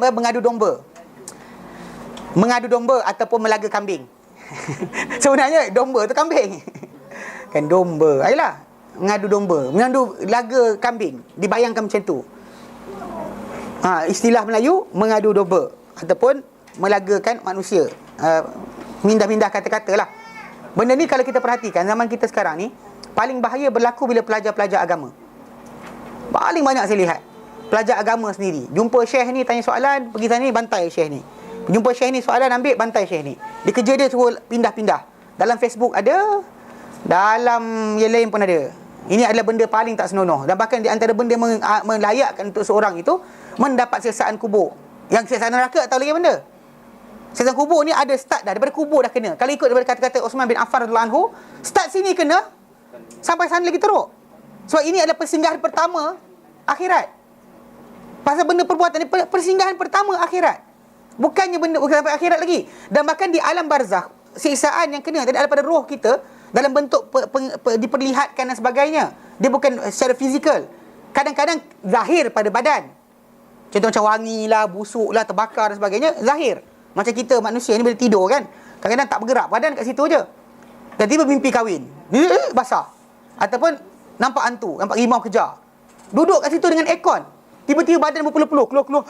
mengadu domba ataupun melaga kambing. Sebenarnya domba tu kambing. Kan domba. Ayolah, mengadu laga kambing. Dibayangkan macam tu. Istilah Melayu mengadu domba ataupun melagakan manusia. Mindah-mindah kata-kata lah. Benda ni kalau kita perhatikan zaman kita sekarang ni, paling bahaya berlaku bila pelajar-pelajar agama. Paling banyak saya lihat pelajar agama sendiri jumpa syekh ni, tanya soalan, pergi sana ni bantai syekh ni. Jumpa syekh ni soalan, ambil bantai syekh ni. Dia kerja dia suruh pindah-pindah. Dalam Facebook ada, dalam yang lain pun ada. Ini adalah benda paling tak senonoh. Dan bahkan di antara benda melayakkan untuk seorang itu mendapat siksaan kubur. Yang siksaan neraka tak tahu lagi benda. Siksaan kubur ni ada start dah, daripada kubur dah kena. Kalau ikut daripada kata-kata Uthman bin Affan radhiyallahu anhu, start sini kena, sampai sana lagi teruk. Sebab ini adalah persinggahan pertama akhirat. Pasal benda perbuatan ni persinggahan pertama akhirat. Bukan sampai akhirat lagi. Dan bahkan di alam barzakh, siksaan yang kena tidak ada pada roh kita dalam bentuk diperlihatkan dan sebagainya. Dia bukan secara fizikal. Kadang-kadang zahir pada badan. Contoh macam wangi lah, busuk lah, terbakar dan sebagainya, zahir. Macam kita manusia ni bila tidur kan, kadang-kadang tak bergerak, badan kat situ je. Dan tiba mimpi kahwin, basah. Ataupun nampak hantu, nampak rimau kejar. Duduk kat situ dengan aircon, tiba-tiba badan berpeluh-peluh, keluar-keluar.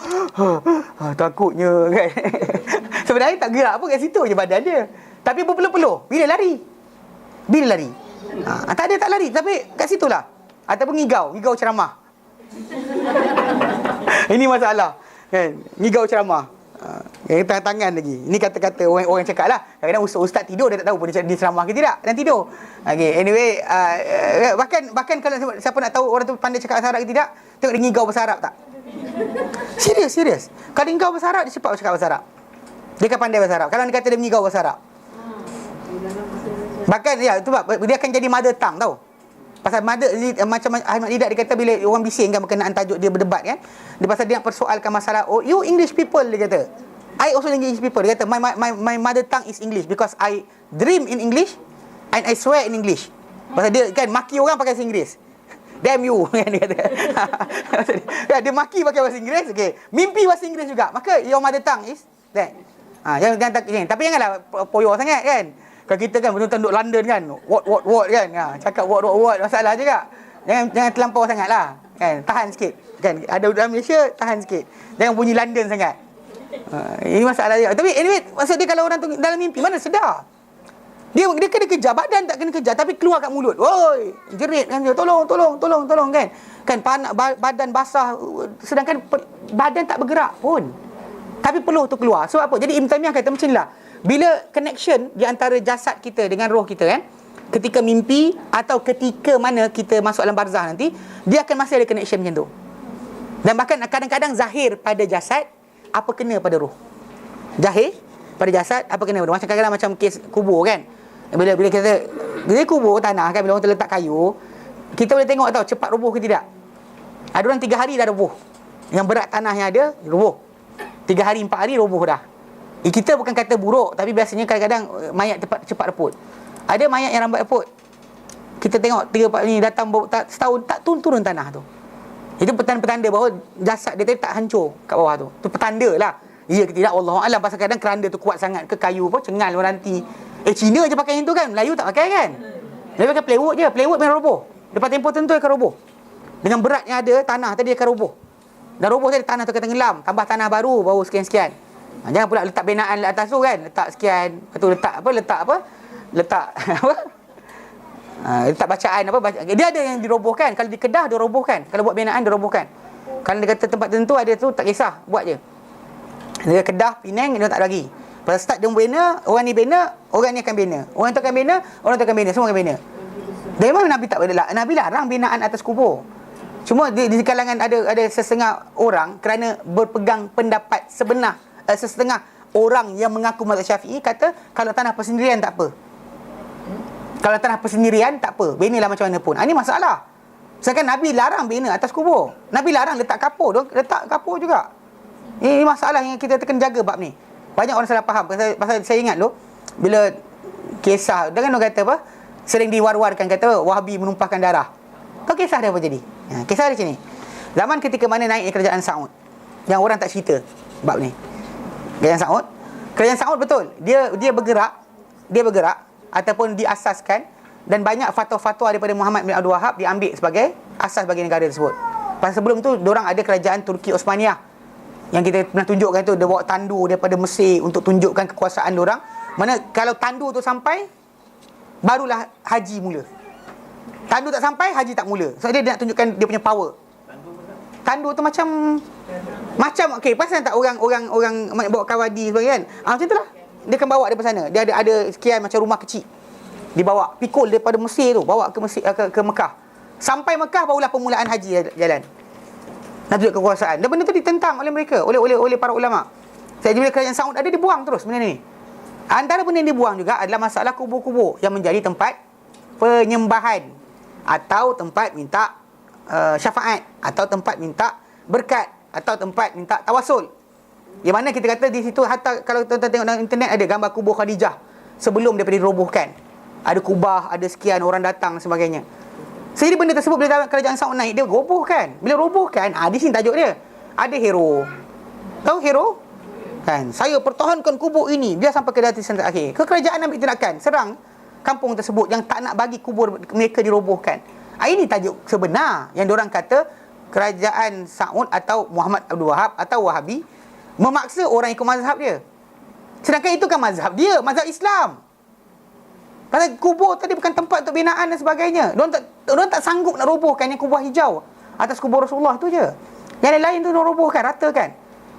Takutnya kan. Sebenarnya tak gerak pun kat situ je badan dia. Tapi berpeluh-peluh. Bila lari? Tak lari, tapi kat situlah. Ataupun ngigau ceramah. Ini masalah kan, ngigau ceramah. Tangan lagi. Ini kata-kata orang cakap lah. Kadang-kadang ustaz tidur dia tak tahu pun dia ceramah ke tidak, dan tidur. Anyway, bahkan kalau siapa nak tahu orang tu pandai cakap bahasa Arab ke tidak, tengok dia ngigau bahasa Arab tak. Serius. Kalau ngigau bahasa Arab, dia cepat cakap bahasa Arab. Dia akan pandai bahasa Arab kalau dia kata dia mengigau bahasa Arab. Bahkan tu dia akan jadi mother tongue tau. Pasal macam Ahmad Didat dia kata, bila orang bising kan berkenaan tajuk dia berdebat kan, dia pasal dia nak persoalkan masalah, you English people, dia kata, I also English people. Dia kata my mother tongue is English because I dream in English and I swear in English. Pasal dia kan maki orang pakai bahasa Inggeris. Damn you kan dia kata. Dia maki pakai bahasa Inggeris, okey. Mimpi bahasa Inggeris juga. Maka your mother tongue is that. Jangan tapi janganlah poyo sangat kan. Kalau kita kan betul-betul duduk London kan, what kan, cakap what masalah juga. Jangan terlampau sangatlah kan, tahan sikit kan. Ada dalam Malaysia, tahan sikit. Jangan bunyi London sangat. Ini masalah dia. Tapi anyway, maksud dia kalau orang tu dalam mimpi, mana sedar. Dia kena kejar, badan tak kena kejar, tapi keluar kat mulut. Oi, jerit kan dia, tolong kan. Kan panas, badan basah, sedangkan badan tak bergerak pun. Tapi peluh tu keluar. Sebab apa? Jadi Ibn Taymiyah kata macam inilah. Bila connection di antara jasad kita dengan roh kita kan, ketika mimpi atau ketika mana kita masuk alam barzah nanti, dia akan masih ada connection macam tu. Dan bahkan kadang-kadang zahir pada jasad, apa kena pada roh. Zahir pada jasad, apa kena pada roh. Macam kadang-kadang macam kes kubur kan. Bila kubur tanah kan, bila orang terletak kayu, kita boleh tengok tahu cepat roboh ke tidak. Ada orang 3 hari dah roboh. Yang berat tanah yang ada, roboh. 3 hari, 4 hari roboh dah. Kita bukan kata buruk, tapi biasanya kadang-kadang mayat cepat reput. Ada mayat yang lambat reput. Kita tengok 3-4 ni datang setahun tak turun tanah tu. Itu petanda bahawa jasad dia tak hancur kat bawah tu. Tu petanda lah. Ya ke tidak, Wallahualam. Pasal kadang keranda tu kuat sangat ke kayu pun cengal meranti. Cina je pakai yang tu kan, Melayu tak pakai kan. Dia pakai plywood je, plywood memang roboh. Lepas tempoh tentu akan roboh. Dengan berat yang ada, tanah tadi akan roboh. Dan roboh tadi tanah tu akan tenggelam, tambah tanah baru sekian-sekian. Jangan pula letak binaan atas tu kan, letak sekian, lepas tu letak letak bacaan dia ada yang dirobohkan. Kalau di Kedah dia robohkan, kalau buat binaan dia robohkan. Kalau dia kata tempat tertentu ada tu, tak kisah, buat je. Dia Kedah, Penang dia tak bagi. Pada start dia bina, orang ni bina, orang ni akan bina. Orang tu akan bina, orang tu akan bina, semua akan bina. Dan memang Nabi tak berdelak. Nabi larang binaan atas kubur. Cuma di kalangan ada sesetengah orang kerana berpegang pendapat sesetengah orang yang mengaku mazhab Syafi'i kata kalau tanah persendirian tak apa. Kalau tanah persendirian tak apa. Binalah macam mana pun. Ini masalah. Sedangkan Nabi larang bina atas kubur. Nabi larang letak kapur, letak kapur juga. Ini masalah yang kita kena jaga bab ni. Banyak orang salah faham. Pasal saya ingat dulu bila kisah, dengan orang kata apa? Sering diwar-warkan kata Wahabi menumpahkan darah. Tahu kisah dia apa jadi? Kisah dia macam ni. Zaman ketika mana naik kerajaan Saud, yang orang tak cerita bab ni. Kerajaan Saud betul. Dia bergerak ataupun diasaskan, dan banyak fatwa-fatwa daripada Muhammad bin Abdul Wahab diambil sebagai asas bagi negara tersebut. Pasal sebelum tu diorang ada kerajaan Turki Osmaniyah yang kita pernah tunjukkan tu, dia bawa tandu daripada Mesir untuk tunjukkan kekuasaan diorang. Mana kalau tandu tu sampai, barulah haji mula. Tandu tak sampai, haji tak mula. So dia nak tunjukkan dia punya power. Tandu tu macam okey, pasal tak orang bawa kawadi sebagainya kan. Macam itulah. Dia akan bawa daripada sana. Dia ada sekian macam rumah kecil. Dibawa pikul daripada Mesir tu, bawa ke Mesir, ke Mekah. Sampai Mekah barulah permulaan haji jalan. Nak tunjuk kekuasaan. Dan benda tu ditentang oleh mereka, oleh para ulama. Jadi bila kerajaan Saud ada, dibuang terus benda ni. Antara benda yang dibuang juga adalah masalah kubur-kubur yang menjadi tempat penyembahan atau tempat minta syafaat, atau tempat minta berkat, atau tempat minta tawasul. Yang mana kita kata di situ, hatta kalau tuan-tuan tengok dalam internet ada gambar kubur Khadijah sebelum daripada dirobohkan. Ada kubah, ada sekian orang datang sebagainya. Jadi benda tersebut bila kerajaan Saud naik, dia robohkan. Bila robohkan, di sini tajuk dia. Ada hero. Tahu hero? Kan, saya pertahankan kubur ini biar sampai ke daratan terakhir. Kerajaan ambil tindakan, serang kampung tersebut yang tak nak bagi kubur mereka dirobohkan. Ini tajuk sebenar yang diorang kata kerajaan Saud atau Muhammad Abdul Wahab atau Wahabi memaksa orang ikut mazhab dia. Sedangkan itu kan mazhab dia, mazhab Islam. Pasal kubur tadi bukan tempat untuk binaan dan sebagainya. Diorang tak sanggup nak robohkan yang kubur hijau atas kubur Rasulullah tu je. Yang lain tu diorang robohkan, ratakan.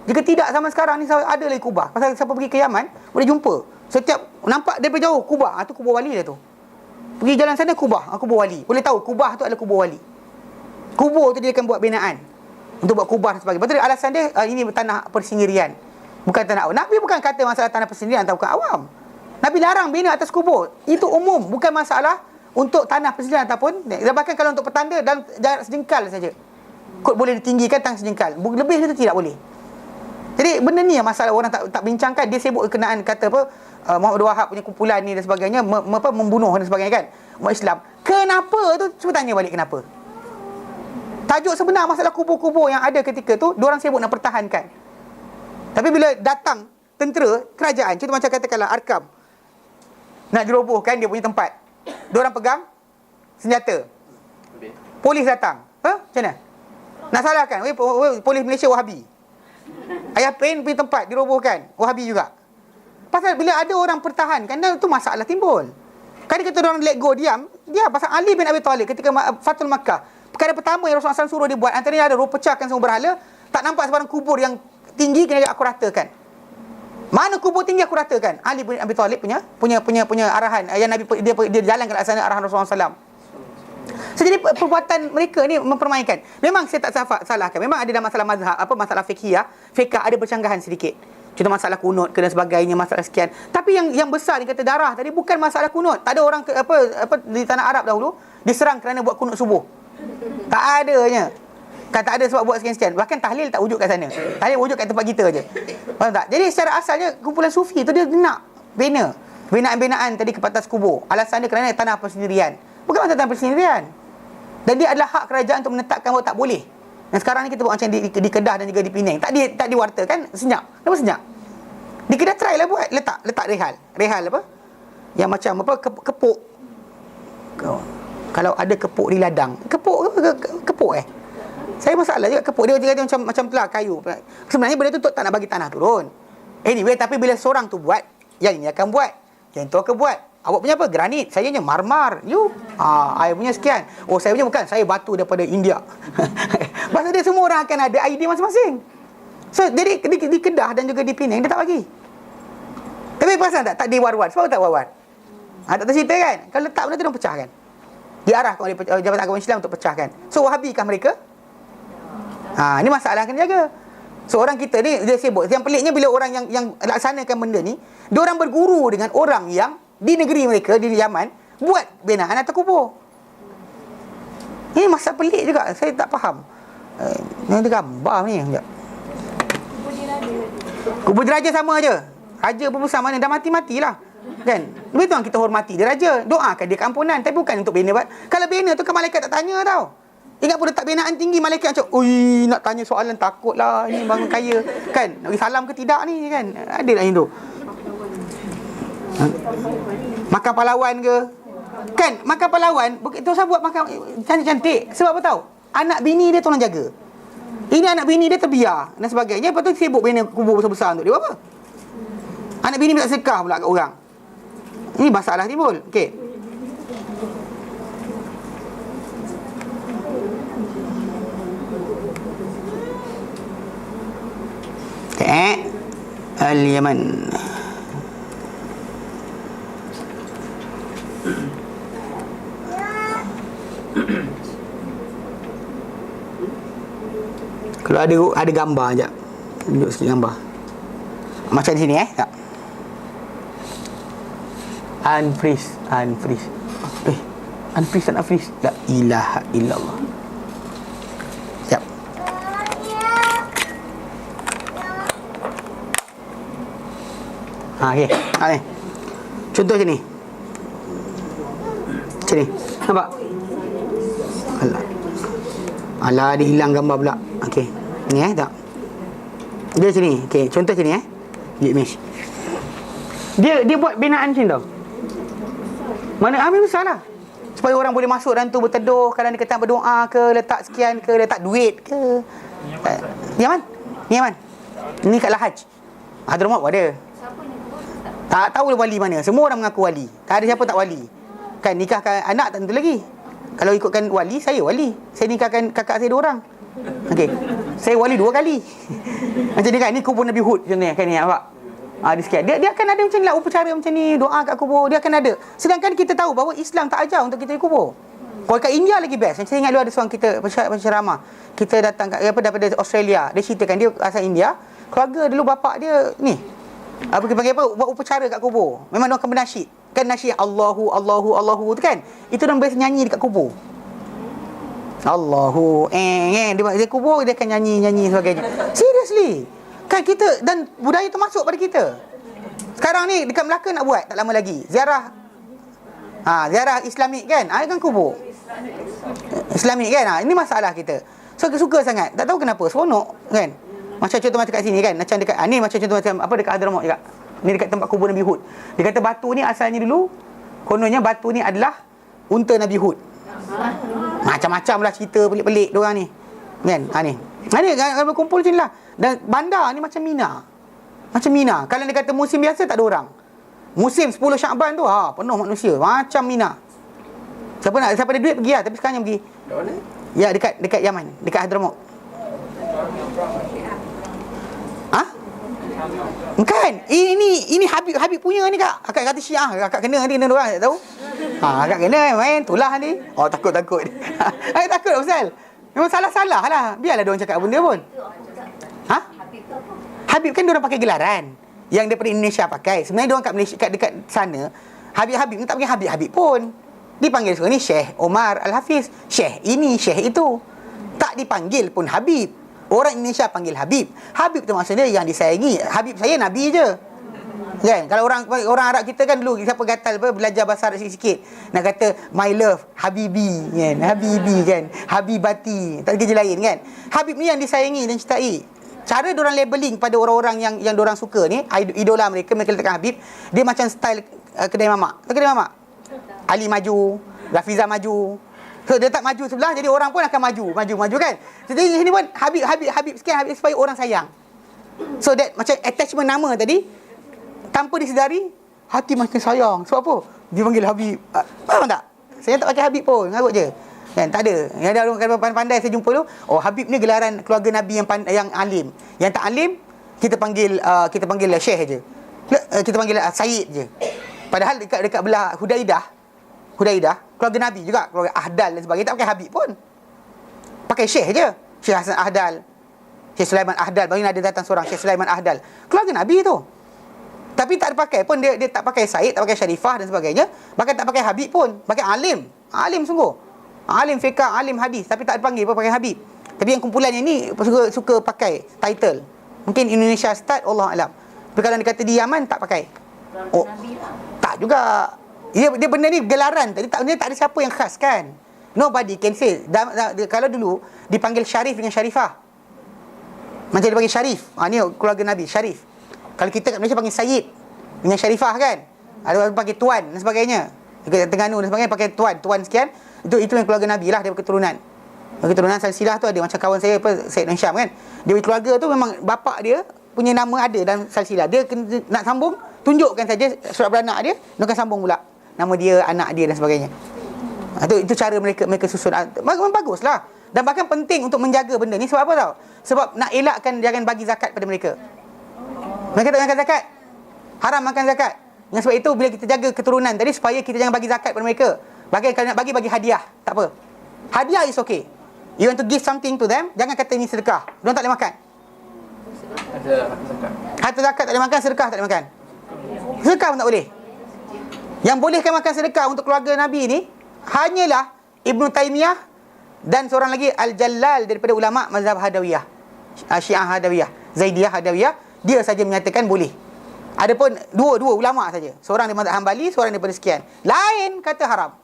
Jika tidak, zaman sekarang ni ada lagi kubah. Pasal siapa pergi ke Yaman boleh jumpa. Setiap nampak daripada jauh kubah, tu kubur wali dia tu. Pergi jalan sana kubah, kubur wali. Boleh tahu kubah tu adalah kubur wali. Kubur tu dia akan buat binaan untuk buat kubah dan sebagainya. Betul, alasan dia ini tanah persendirian, bukan tanah awam. Nabi bukan kata masalah tanah persendirian atau bukan awam. Nabi larang bina atas kubur. Itu umum, bukan masalah untuk tanah persendirian ataupun, bahkan kalau untuk petanda dalam jarak sejengkal saja. Kot boleh ditinggikan tanah sejengkal. Lebih itu tidak boleh. Jadi benda ni yang masalah orang tak bincangkan. Dia sibuk kenaan kata apa, Muhammad Wahab punya kumpulan ni dan sebagainya, membunuh dan sebagainya kan, umat Islam. Kenapa tu? Cuba tanya balik kenapa. Tajuk sebenar masalah kubur-kubur yang ada ketika tu, diorang sibuk nak pertahankan. Tapi bila datang tentera kerajaan, contoh macam katakanlah Arkam nak dirobohkan dia punya tempat, diorang pegang senjata, polis datang, macam mana? Nak salahkan, polis Malaysia Wahabi. Ayah Pen punya tempat dirobohkan, Wahabi juga. Pasal bila ada orang pertahankan, itu masalah timbul. Kan dia kata orang let go, diam. Pasal Ali bin Abi Talib ketika Fatul Makkah, perkara pertama yang Rasulullah SAW suruh dia buat, antaranya ada pecahkan semua berhala. Tak nampak sebarang kubur yang tinggi, kena aku ratakan. Mana kubur tinggi aku ratakan? Ali bin Abi Talib punya arahan yang Nabi dia jalan ke sana, arahan Rasulullah SAW. So, jadi perbuatan mereka ni mempermainkan. Memang saya tak salahkan. Memang ada masalah mazhab, masalah fiqh ada bercanggahan sedikit. Contoh masalah kunut dan sebagainya, masalah sekian. Tapi yang besar ni kata darah tadi bukan masalah kunut. Tak ada orang di tanah Arab dahulu diserang kerana buat kunut subuh. Tak adanya. Tak ada sebab buat sekian-sekian. Bahkan tahlil tak wujud kat sana. Tahlil wujud kat tempat kita je. Faham tak? Jadi secara asalnya kumpulan sufi tu dia nak bina binaan-binaan tadi ke atas kubur. Alasan dia kerana tanah persendirian. Bukan masalah tanah persendirian. Dan dia adalah hak kerajaan untuk menetapkan bahawa tak boleh. Dan sekarang ni kita buat macam di Kedah dan juga di Penang. Tak diwartakan, senyap. Kenapa senyap? Di Kedah try lah buat, letak rehal apa? Yang macam kepuk. Kalau ada kepuk di ladang. Kepuk Saya masalah juga kepuk. Dia kata macam telah kayu. Sebenarnya benda tu tak nak bagi tanah turun. Anyway, tapi bila seorang tu buat, yang ini akan buat, yang tu akan buat. Awak punya apa? Granit. Saya punya marmar. Saya punya sekian. Saya punya bukan. Saya batu daripada India. Pasal dia semua orang akan ada idea masing-masing. So, jadi di Kedah dan juga di Penang, dia tak bagi. Tapi perasan tak? Tak diwar-war. Sebab tak war-war? Tak tahu cerita kan? Kalau letak benda tu, dia pecah kan? Diarahkan oleh Jabatan Agama Islam untuk pecahkan. So, Wahabi kah mereka? Ni masalah kena jaga. So, orang kita ni, dia sibuk. Yang peliknya bila orang yang laksanakan benda ni, dia orang berguru dengan orang yang di negeri mereka, di Yaman, buat binaan atau kubur. Ini masalah pelik juga. Saya tak faham. Ni ada gambar ni. Sekejap. Kubur diraja sama je. Raja pun besar mana, dah mati-matilah. Kan? Lebih tu kita hormati dia raja. Doakan dia keampunan. Tapi bukan untuk bina. Kalau bina tu kan malaikat tak tanya tau. Ingat pun letak binaan tinggi, malaikat macam, ui, nak tanya soalan, takutlah. Ini bangun kaya. Kan? Nak bagi salam ke tidak ni kan? Ada lah yang tu. Makan pahlawan ke? Kan? Makan pahlawan, tu saya buat makan cantik-cantik. Sebab apa tahu? Anak bini dia tolong jaga. Ini anak bini dia terbiar dan sebagainya. Lepas tu sibuk bina kubur besar-besar untuk dia apa? Anak bini minta sedekah pula kat orang. Ini masalah timbul. Okey. Al-Yaman. Kalau ada gambar sekejap. Tunjuk sikit gambar. Macam di sini tak? Unfreeze. Unfreeze tak nak freeze. La ilaha illallah. Sekejap. Okey. Ni. Contoh sini. Sini. Nampak? Alah, dia hilang gambar pula. Okey. Ni tak? Dia sini. Okey, contoh sini image. Dia buat binaan macam tu. Mana ambil besar lah. Supaya orang boleh masuk dan tu berteduh, kadang dia kata berdoa ke, letak sekian ke, letak duit ke. Yaman? Ni Yaman. Ni kat Lahaj. Hadramaut pun ada. Tak tahu wali mana. Semua orang mengaku wali. Tak ada siapa tak wali. Kan nikahkan anak tak tentu lagi. Kalau ikutkan wali, saya wali. Saya nikahkan kakak saya 2 orang. Okey. Saya wali 2 kali. Macam ni kan, ni kubur Nabi Hud contohnya kan ni nampak. Ada sikit. Dia akan ada macam ni lah upacara macam ni, doa kat kubur, dia akan ada. Sedangkan kita tahu bahawa Islam tak ajar untuk kita di kubur. Kalau kat India lagi best. Saya ingat dulu ada seorang kita penceramah. Kita datang daripada Australia. Dia ceritakan dia asal India. Keluarga dulu bapak dia ni. Apa kita panggil apa? Buat upacara kat kubur. Memang dia akan bernasyid. Kan nasyid Allahu tu kan. Itu dia biasa nyanyi dekat kubur. Allahu dia kubur dia akan nyanyi sebagainya. Seriously. Kan kita dan budaya tu masuk pada kita. Sekarang ni dekat Melaka nak buat tak lama lagi. Ziarah Islamik kan. Kan kubur. Islamik kan. Ini masalah kita. So suka sangat. Tak tahu kenapa seronok kan. Macam contoh macam kat sini kan. Macam dekat ni macam contoh macam apa dekat Hadramaut juga. Ni dekat tempat kubur Nabi Hud. Dia kata batu ni asalnya dulu kononnya batu ni adalah unta Nabi Hud. Macam-macam lah cerita pelik-pelik diorang ni. Kan? Ni kalau berkumpul macam ni lah. Dan bandar ni macam Mina. Kalau dia kata musim biasa tak ada orang. Musim 10 Syaban tu penuh manusia. Macam Mina. Siapa ada duit pergi lah. Tapi sekarang yang pergi. Ya, dekat Yaman. Dekat Hadramaut. Bukan. Ini Habib punya ni kak. Akak kata Syiah. Akak kena nanti kena orang tak tahu. Akak kena main tulah ni. Takut. Akak takut tak pasal. Memang salah lah. Biarlah diorang cakap benda pun. Habib kan diorang pakai gelaran yang daripada Indonesia pakai. Sebenarnya diorang kat Malaysia dekat sana Habib ni tak panggil Habib pun. Dipanggil sekarang ni Syekh Omar Al-Hafiz. Syekh ini, Syekh itu. Tak dipanggil pun Habib. Orang Indonesia panggil Habib. Habib tu maksudnya yang disayangi. Habib saya Nabi je. Kan? Kalau orang Arab kita kan dulu siapa gatal belajar bahasa Arab sikit-sikit. Nak kata my love Habibi kan. Habibi kan. Habibati. Tak ada kerja lain kan. Habib ni yang disayangi dan cintai. Cara diorang labeling pada orang-orang yang diorang suka ni, idola mereka letakkan Habib, dia macam style kedai mamak. Tahu kedai mamak? Ali maju, Rafiza maju. So dia tak maju sebelah, jadi orang pun akan maju kan. Jadi sini pun Habib sekian, Habib supaya orang sayang. So that macam attachment nama tadi, tanpa disedari, hati makin sayang. Sebab apa? Dia panggil Habib. Faham tak? Saya tak pakai Habib pun, ngarut je. Kan tak ada. Yang ada orang pandai saya jumpa tu, Habib ni gelaran keluarga Nabi yang alim. Yang tak alim, kita panggil Syekh je. Kita panggil Sayyid je. Padahal dekat belah Hudaidah, keluarga Nabi juga, keluarga Ahdal dan sebagainya, tak pakai Habib pun. Pakai Syekh je. Syekh Hasan Ahdal, Syekh Sulaiman Ahdal, baru ada datang seorang Syekh Sulaiman Ahdal. Keluarga Nabi tu. Tapi tak ada pakai pun, dia tak pakai Sayyid, tak pakai Syarifah dan sebagainya. Bahkan tak pakai Habib pun. Pakai alim. Alim sungguh. Alim fiqah, alim hadis, tapi tak dipanggil pun pakai Habib. Tapi yang kumpulannya ni suka pakai title. Mungkin Indonesia start, Allah alam. Tapi kalau dia kata di Yaman, tak pakai. Oh, tak juga. Dia benda ni gelaran. Dia tak ada siapa yang khas kan. Nobody can say. Kalau dulu dipanggil Syarif dengan Syarifah. Macam dia panggil Syarif. Ni keluarga Nabi, Syarif. Kalau kita kat Malaysia panggil Sayyid dengan Syarifah kan. Ada orang panggil Tuan dan sebagainya. Dekat Terengganu dan sebagainya pakai Tuan sekian. Itu yang keluarga Nabi lah, dia keturunan. Keturunan silsilah tu ada macam kawan saya Syed Syam kan. Dia keluarga tu memang bapak dia punya nama ada dalam silsilah. Dia nak sambung, tunjukkan saja surat beranak dia, dia akan sambung pula nama dia, anak dia dan sebagainya. Itu cara mereka susun. Memang baguslah. Dan bahkan penting untuk menjaga benda ni sebab apa tau? Sebab nak elakkan jangan bagi zakat pada mereka. Mereka tak makan zakat. Haram makan zakat. Dengan sebab itu bila kita jaga keturunan tadi supaya kita jangan bagi zakat pada mereka. Bahkan kalau nak bagi hadiah, tak apa. Hadiah is okay. You want to give something to them, jangan kata ini sedekah. Diorang tak boleh makan. Ada zakat. Harta zakat tak boleh makan, sedekah tak boleh makan. Sedekah pun tak boleh. Yang bolehkan makan sedekah untuk keluarga Nabi ni hanyalah Ibnu Taimiyah dan seorang lagi Al-Jallal daripada ulama mazhab Hadawiyah, Syiah Hadawiyah, Zaidiyah Hadawiyah. Dia saja menyatakan boleh. Adapun dua ulama saja. Seorang daripada Hambali, seorang daripada sekian. Lain kata haram.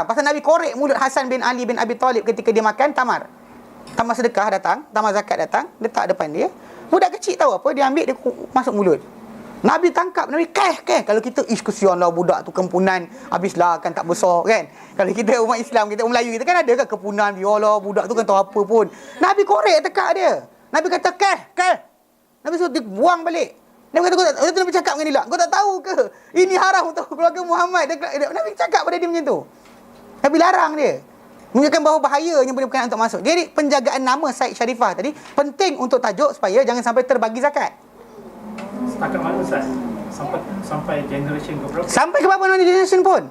Pasal Nabi korek mulut Hasan bin Ali bin Abi Talib ketika dia makan tamar. Tamar sedekah datang, tamar zakat datang, letak depan dia. Budak kecil tahu apa, dia ambil, dia masuk mulut. Nabi tangkap, Nabi keh. Kalau kita, kesian lah budak tu kempunan, habislah kan tak besar kan. Kalau kita umat Islam, kita Melayu, kita kan ada kan kempunan, ya Allah budak tu kan tahu apa pun. Nabi korek tekak dia. Nabi kata keh. Nabi suruh dia buang balik. Nabi kata, Nabi cakap dengan dia lah, kau tak tahu ke ini haram untuk keluarga Muhammad? Nabi cakap pada dia macam tu. Nabi larang dia, menunjukkan bahawa bahayanya benda berkenaan untuk masuk. Jadi penjagaan nama Said Syarifah tadi penting untuk tajuk supaya jangan sampai terbagi zakat. Setakat mana Ustaz? Sampai generation ke berapa? Sampai ke berapa generation pun.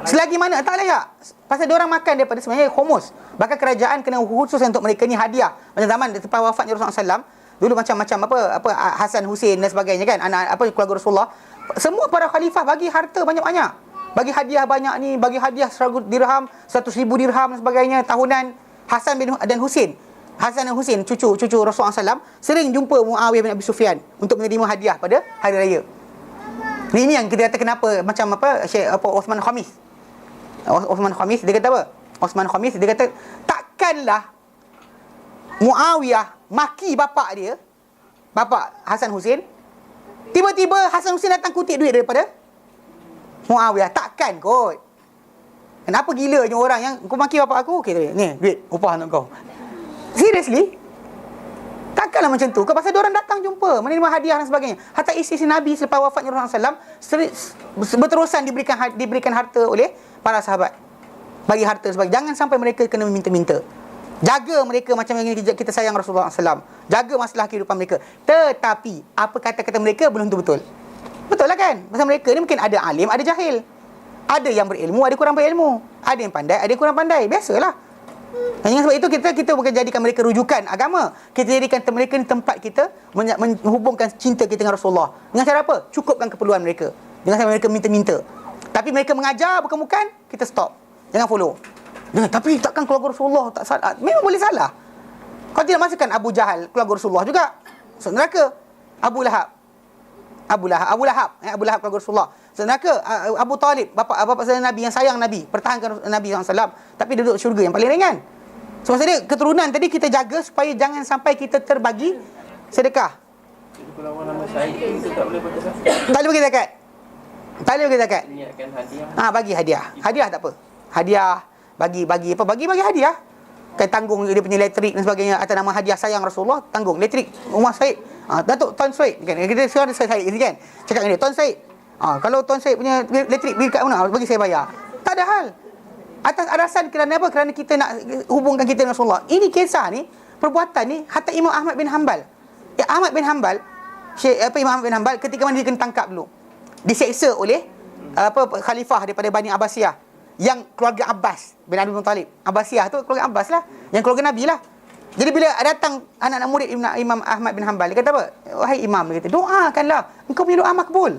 Selagi mana tak layak. Pasal diorang makan daripada sebenarnya khumus. Bahkan kerajaan kena khusus untuk mereka ni hadiah. Macam zaman lepas wafatnya Rasulullah SAW, dulu macam-macam apa Hasan Hussein dan sebagainya kan, anak keluarga Rasulullah, semua para khalifah bagi harta banyak-banyak. Bagi hadiah banyak ni, bagi hadiah 100,000 dirham, 100,000 dirham dan sebagainya tahunan. Hasan dan Hussein, cucu Rasulullah SAW, sering jumpa Muawiyah bin Abi Sufyan untuk menerima hadiah pada hari raya. Ini yang kita kata kenapa macam Syekh Osman Khamis. Osman Khamis dia kata apa? Osman Khamis dia kata takkanlah Muawiyah maki bapak dia, bapak Hasan Hussein, tiba-tiba Hasan Hussein datang kutip duit daripada Muawiyah. Takkan kot. Kenapa gilanya orang yang kau maki bapak aku, okey ni duit upah untuk kau. Seriously? Takkanlah macam tu. Pasal diorang datang jumpa, menerima hadiah dan sebagainya. Hatta isteri Nabi selepas wafatnya Rasulullah SAW berterusan diberikan harta oleh para sahabat. Bagi harta sebagainya. Jangan sampai mereka kena minta-minta. Jaga mereka macam yang kita sayang Rasulullah SAW. Jaga masalah kehidupan mereka. Tetapi apa kata-kata mereka belum tentu betul. Betul lah kan? Pasal mereka ni mungkin ada alim, ada jahil. Ada yang berilmu, ada kurang berilmu. Ada yang pandai, ada yang kurang pandai. Biasalah. Dan dengan sebab itu kita bukan jadikan mereka rujukan agama. Kita jadikan mereka ni tempat kita menghubungkan cinta kita dengan Rasulullah. Dengan cara apa? Cukupkan keperluan mereka. Jangan sampai mereka minta-minta. Tapi mereka mengajar bukan-bukan, kita stop. Jangan follow. Tapi takkan keluarga Rasulullah tak salah. Memang boleh salah. Kau tidak masukkan Abu Jahal keluarga Rasulullah juga. Masuk neraka. Abu Lahab keluarga Rasulullah. Masuk neraka. Abu Talib, bapa saudara Nabi yang sayang Nabi, pertahankan Nabi SAW, tapi duduk syurga yang paling ringan. So maksudnya keturunan tadi kita jaga supaya jangan sampai kita terbagi sedekah. Jadi kalau orang nama Syahid itu tak boleh bagi zakat. Tak boleh bagi zakat. Tak boleh bagi zakat. Niatkan hadiah. Bagi hadiah. Hadiah tak apa. Hadiah bagi hadiah. Kan tanggung dia punya elektrik dan sebagainya atas nama hadiah sayang Rasulullah, tanggung elektrik rumah Said. Datuk Tuan Said kan. Kita sekarang Said ni kan. Cakap dengan dia, Tuan Said. Kalau Tuan Said punya elektrik bil kat mana? Bagi saya bayar. Tak ada hal. Atas alasan kerana apa? Kerana kita nak hubungkan kita dengan Rasulullah. Ini kisah ni, perbuatan ni hatta Imam Ahmad bin Hanbal. Ahmad bin Hanbal Imam Ahmad bin Hanbal ketika mana dia kena tangkap dulu. Diseksa oleh khalifah daripada Bani Abbasiyah, yang keluarga Abbas bin Abdul Muttalib. Abbasiyah tu keluarga Abbas lah, yang keluarga Nabi lah. Jadi bila datang anak-anak murid Imam Ahmad bin Hanbal, dia kata apa? Wahai Imam, dia kata, doakanlah, engkau punya doa makbul.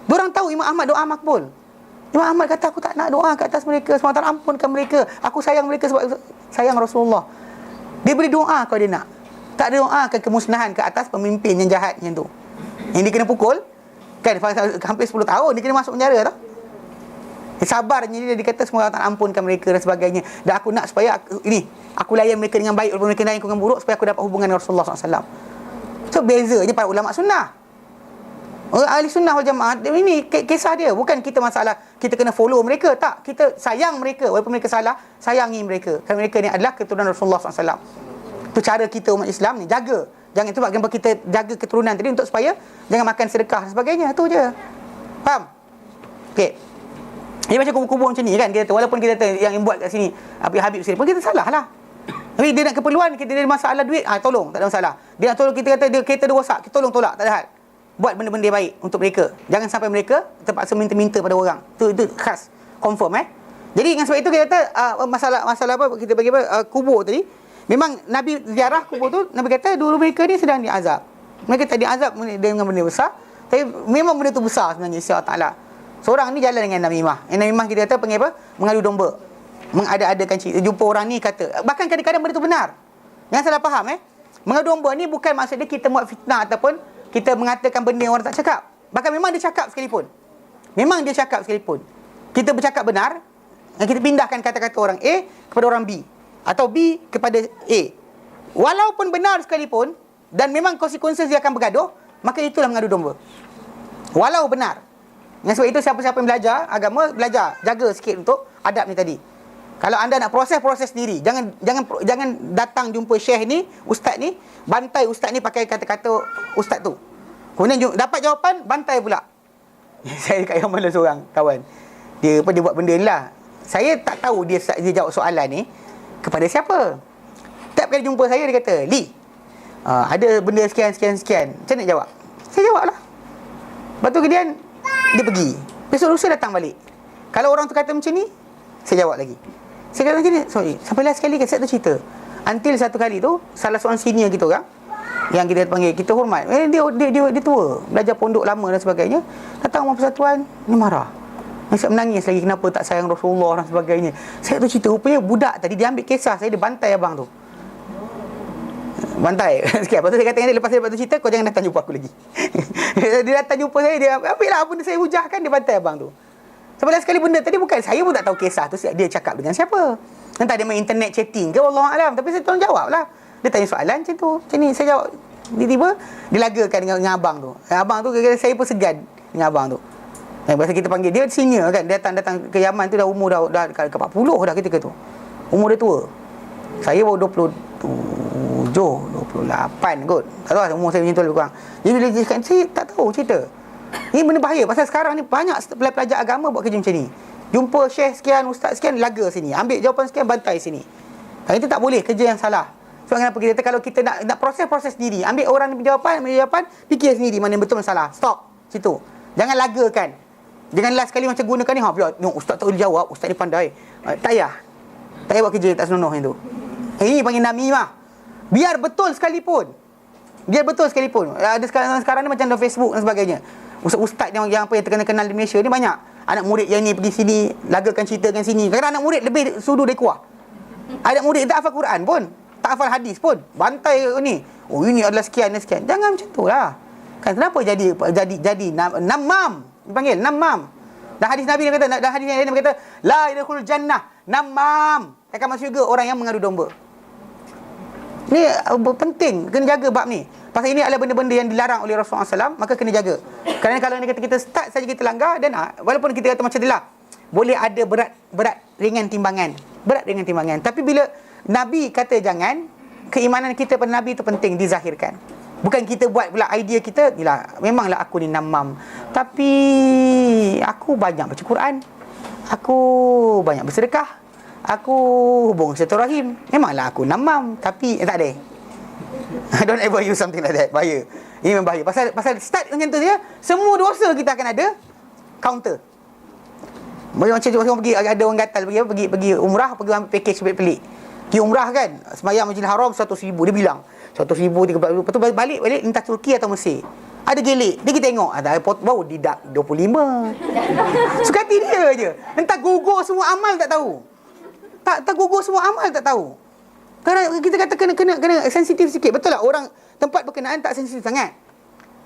Diorang tahu Imam Ahmad doa makbul. Imam Ahmad kata, aku tak nak doa ke atas mereka, SWT ampunkan mereka, aku sayang mereka sebab sayang Rasulullah. Dia beri doa kalau dia nak. Tak ada doa ke kemusnahan ke atas pemimpin yang jahat macam tu, yang dia kena pukul kan, hampir 10 tahun dia kena masuk penjara tau. Sabarnya dia dikata semua tak ampunkan mereka dan sebagainya. Dan aku nak supaya aku layan mereka dengan baik walaupun mereka layan aku dengan buruk, supaya aku dapat hubungan dengan Rasulullah SAW. So bezanya para ulama sunnah, ahli sunnah wal jamaah, ini kisah dia. Bukan kita masalah kita kena follow mereka, tak. Kita sayang mereka walaupun mereka salah, sayangi mereka kerana mereka ni adalah keturunan Rasulullah SAW. Itu cara kita umat Islam ni, jaga. Jangan itu sebab kita jaga keturunan tadi untuk supaya jangan makan sedekah dan sebagainya. Itu je. Faham? Okey. Dia macam kubur-kubur macam ni kan, kita tahu, walaupun kita tahu yang buat kat sini Habib sini pun kita salah lah. Tapi dia nak keperluan, dia ada masalah duit, tolong, tak ada masalah. Dia nak tolong kita, kata dia kereta dia rosak, kita tolong tolak, tak ada hal. Buat benda-benda baik untuk mereka. Jangan sampai mereka terpaksa minta-minta pada orang. Itu khas, confirm Jadi dengan sebab itu kita kata masalah apa kita bagi kubur tadi. Memang Nabi ziarah kubur tu, Nabi kata dulu mereka ni sedang diazab. Mereka tak diazab dengan benda besar, tapi memang benda tu besar sebenarnya insya-Allah Taala. Seorang ni jalan dengan namimah. Namimah kita kata panggil apa? Mengadu domba. Mengada-adakan cerita. Jumpa orang ni kata. Bahkan kadang-kadang benda tu benar. Jangan salah faham Mengadu domba ni bukan maksud dia kita buat fitnah ataupun kita mengatakan benda yang orang tak cakap. Bahkan memang dia cakap sekalipun. Memang dia cakap sekalipun. Kita bercakap benar, dan kita pindahkan kata-kata orang A kepada orang B, atau B kepada A. Walaupun benar sekalipun, dan memang konsekuensi dia akan bergaduh, maka itulah mengadu domba. Walau benar. Dengan sebab itu siapa-siapa yang belajar agama, belajar, jaga sikit untuk adab ni tadi. Kalau anda nak proses sendiri. Jangan datang jumpa syekh ni, ustaz ni, bantai ustaz ni pakai kata-kata ustaz tu. Kemudian dapat jawapan, bantai pula. Saya dekat Yaman lah seorang kawan. Dia buat benda ni lah. Saya tak tahu dia jawab soalan ni kepada siapa. Setiap kali jumpa saya, dia kata, Li, ada benda sekian. Macam mana jawab? Saya jawab lah. Lepas tu kemudian dia pergi. Besok lusa datang balik. Kalau orang tu kata macam ni, saya jawab lagi. Saya kata macam ni, sorry. Sampai last kali saya tu cerita. Until satu kali tu, salah seorang senior kita orang, yang kita panggil, kita hormat. Dia tua, belajar pondok lama dan sebagainya. Datang rumah persatuan, dia marah. Saya menangis lagi, kenapa tak sayang Rasulullah dan sebagainya. Saya tu cerita, rupanya budak tadi dia ambil kisah saya, dia bantai abang tu. Bantai. Sikit. Lepas tu saya kata dengan dia, lepas saya dapat tu cerita, kau jangan datang jumpa aku lagi. Dia datang jumpa saya, dia ambil lah apa saya hujahkan, dia bantai abang tu. Sebenarnya sekali benda tadi bukan, saya pun tak tahu kisah tu dia cakap dengan siapa. Entah dia main internet chatting ke, wallahualam. Tapi saya tolong jawab lah. Dia tanya soalan macam tu, macam ni, saya jawab. Tiba-tiba dia lagakan dengan abang tu. Abang tu kata saya pun segan dengan abang tu. Biasa kita panggil dia senior kan, dia datang ke Yaman tu dah umur dah ke 40 dah ketika tu. Umur dia tua. Saya baru 27, 28 kot. Tak tahu lah umur saya macam tu lebih kurang. Jadi bila dia cakap, saya tak tahu cerita. Ini benda bahaya. Pasal sekarang ni banyak pelajar agama buat kerja macam ni. Jumpa syekh sekian, ustaz sekian, laga sini. Ambil jawapan sekian, bantai sini. Dan itu tak boleh, kerja yang salah. Sebab kenapa kita kata, kalau kita nak proses sendiri, ambil orang punya jawapan, fikir sendiri mana yang betul dan salah. Stop situ. Jangan lagakan. Jangan last sekali macam gunakan ni, ustaz tak boleh jawab, ustaz ni pandai. Tak payah. Tak payah buat kerja tak senonoh yang tu. Ini panggil namimah. Biar betul sekalipun. Ada sekarang ni macam dalam Facebook dan sebagainya. Ustaz yang apa yang terkenal di Malaysia ni banyak. Anak murid yang ni pergi sini, lagakan ceritakan sini. Kadang-kadang anak murid lebih sudu dari kuah. Anak murid tak hafal Quran pun, tak hafal hadis pun, bantai ni. Oh, ini adalah sekian dan sekian. Jangan macam tu lah. Kan kenapa jadi namam? Dipanggil namam. Dan hadis Nabi dia kata, dan hadis yang lain dia kata, la yadkhulul jannah namam. Akan masuk syurga orang yang mengadu domba. Ni penting, kena jaga bab ni. Pasal ini adalah benda-benda yang dilarang oleh Rasulullah SAW, maka kena jaga. Kerana kalau kita start saja kita langgar, dan walaupun kita kata macam itulah, boleh ada berat ringan timbangan. Tapi bila Nabi kata jangan, keimanan kita pada Nabi itu penting dizahirkan. Bukan kita buat pula idea kita, memanglah aku ni namam, tapi aku banyak baca Quran, aku banyak bersedekah, aku hubung silaturahim. Memanglah aku namam, tapi tak ada. Don't ever use something like that. Bahaya. Ini memang bahaya. Pasal start macam tu dia, semua dosa kita akan ada counter. Macam orang pergi, ada orang gatal pergi umrah, pergi ambil package pelik-pelik. Pergi umrah kan, sembahyang Masjidil Haram 100,000, dia bilang 100,000, 30,000, lepas tu balik entah Turki atau Mesir. Ada gelik, dia kita tengok, ada baru didak 25. Suka hati dia je. Entah gugur semua amal tak tahu. Tak gugur semua amal tak tahu. Kerana kita kata kena sensitif sikit. Betul tak? Orang tempat berkenaan tak sensitif sangat.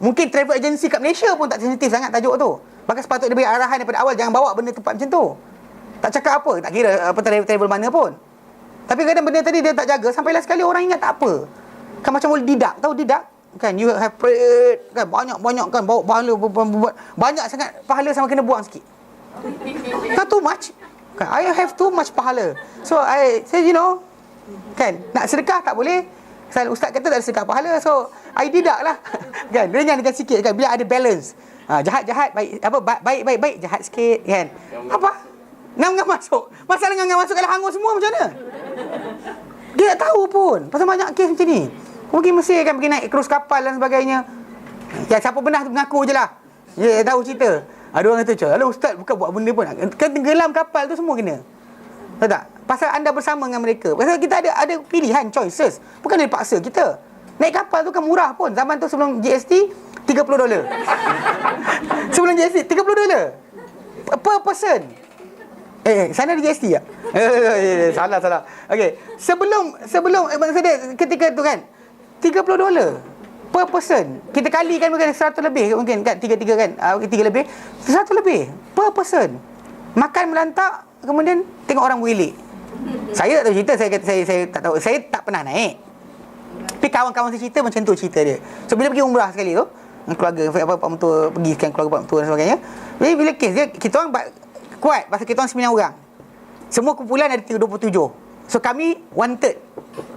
Mungkin travel agency kat Malaysia pun tak sensitif sangat tajuk tu. Bahkan sepatutnya dia beri arahan daripada awal, jangan bawa benda tempat macam tu. Tak cakap apa, tak kira apa travel mana pun. Tapi kadang benda tadi dia tak jaga, sampailah sekali orang ingat tak apa. Kan macam boleh didak, tahu didak? Kan you have prayed, kan banyak kan bawa pahala banyak sangat pahala sama kena buang sikit. Kan too much. Kan I have too much pahala. So I say kan nak sedekah tak boleh. Pasal ustaz kata tak ada sedekah pahala, so I didak lah. Kan renyahkan sikit kan bila ada balance. Jahat baik baik jahat sikit kan. Apa? Ngam masuk. Masalah ngam masuk kalau hangus semua macam mana? Dia tak tahu pun. Pasal banyak kes macam ni. Pergi Mesir kan, pergi naik krus kapal dan sebagainya. Ya siapa pernah mengaku je lah. Ya tahu cerita. Ada orang kata, "Alah ustaz bukan buat benda pun." Kan tenggelam kapal tu semua kena. Tahu tak? Pasal anda bersama dengan mereka. Pasal kita ada pilihan, choices. Bukan dia paksa kita. Naik kapal tu kan murah pun. Zaman tu sebelum GST $30. Sebelum GST $30 per person. Sana ada GST tak? Salah. Okey. Sebelum maksudnya ketika tu kan $30 per person. Kita kalikan mungkin 100 lebih mungkin kan, 3 kan. 3 lebih. 100 lebih per person. Makan melantak, kemudian tengok orang bergelik. Saya tak tahu cerita, saya tak tahu. Saya tak pernah naik. Tapi kawan-kawan saya cerita macam tu cerita dia. So bila pergi umrah sekali tu, keluarga pak mentua pergi sekian keluarga pak mentua dan sebagainya. Jadi bila kes dia, kita orang kuat pasal kita orang 9 orang. Semua kumpulan ada 27. So kami 1/3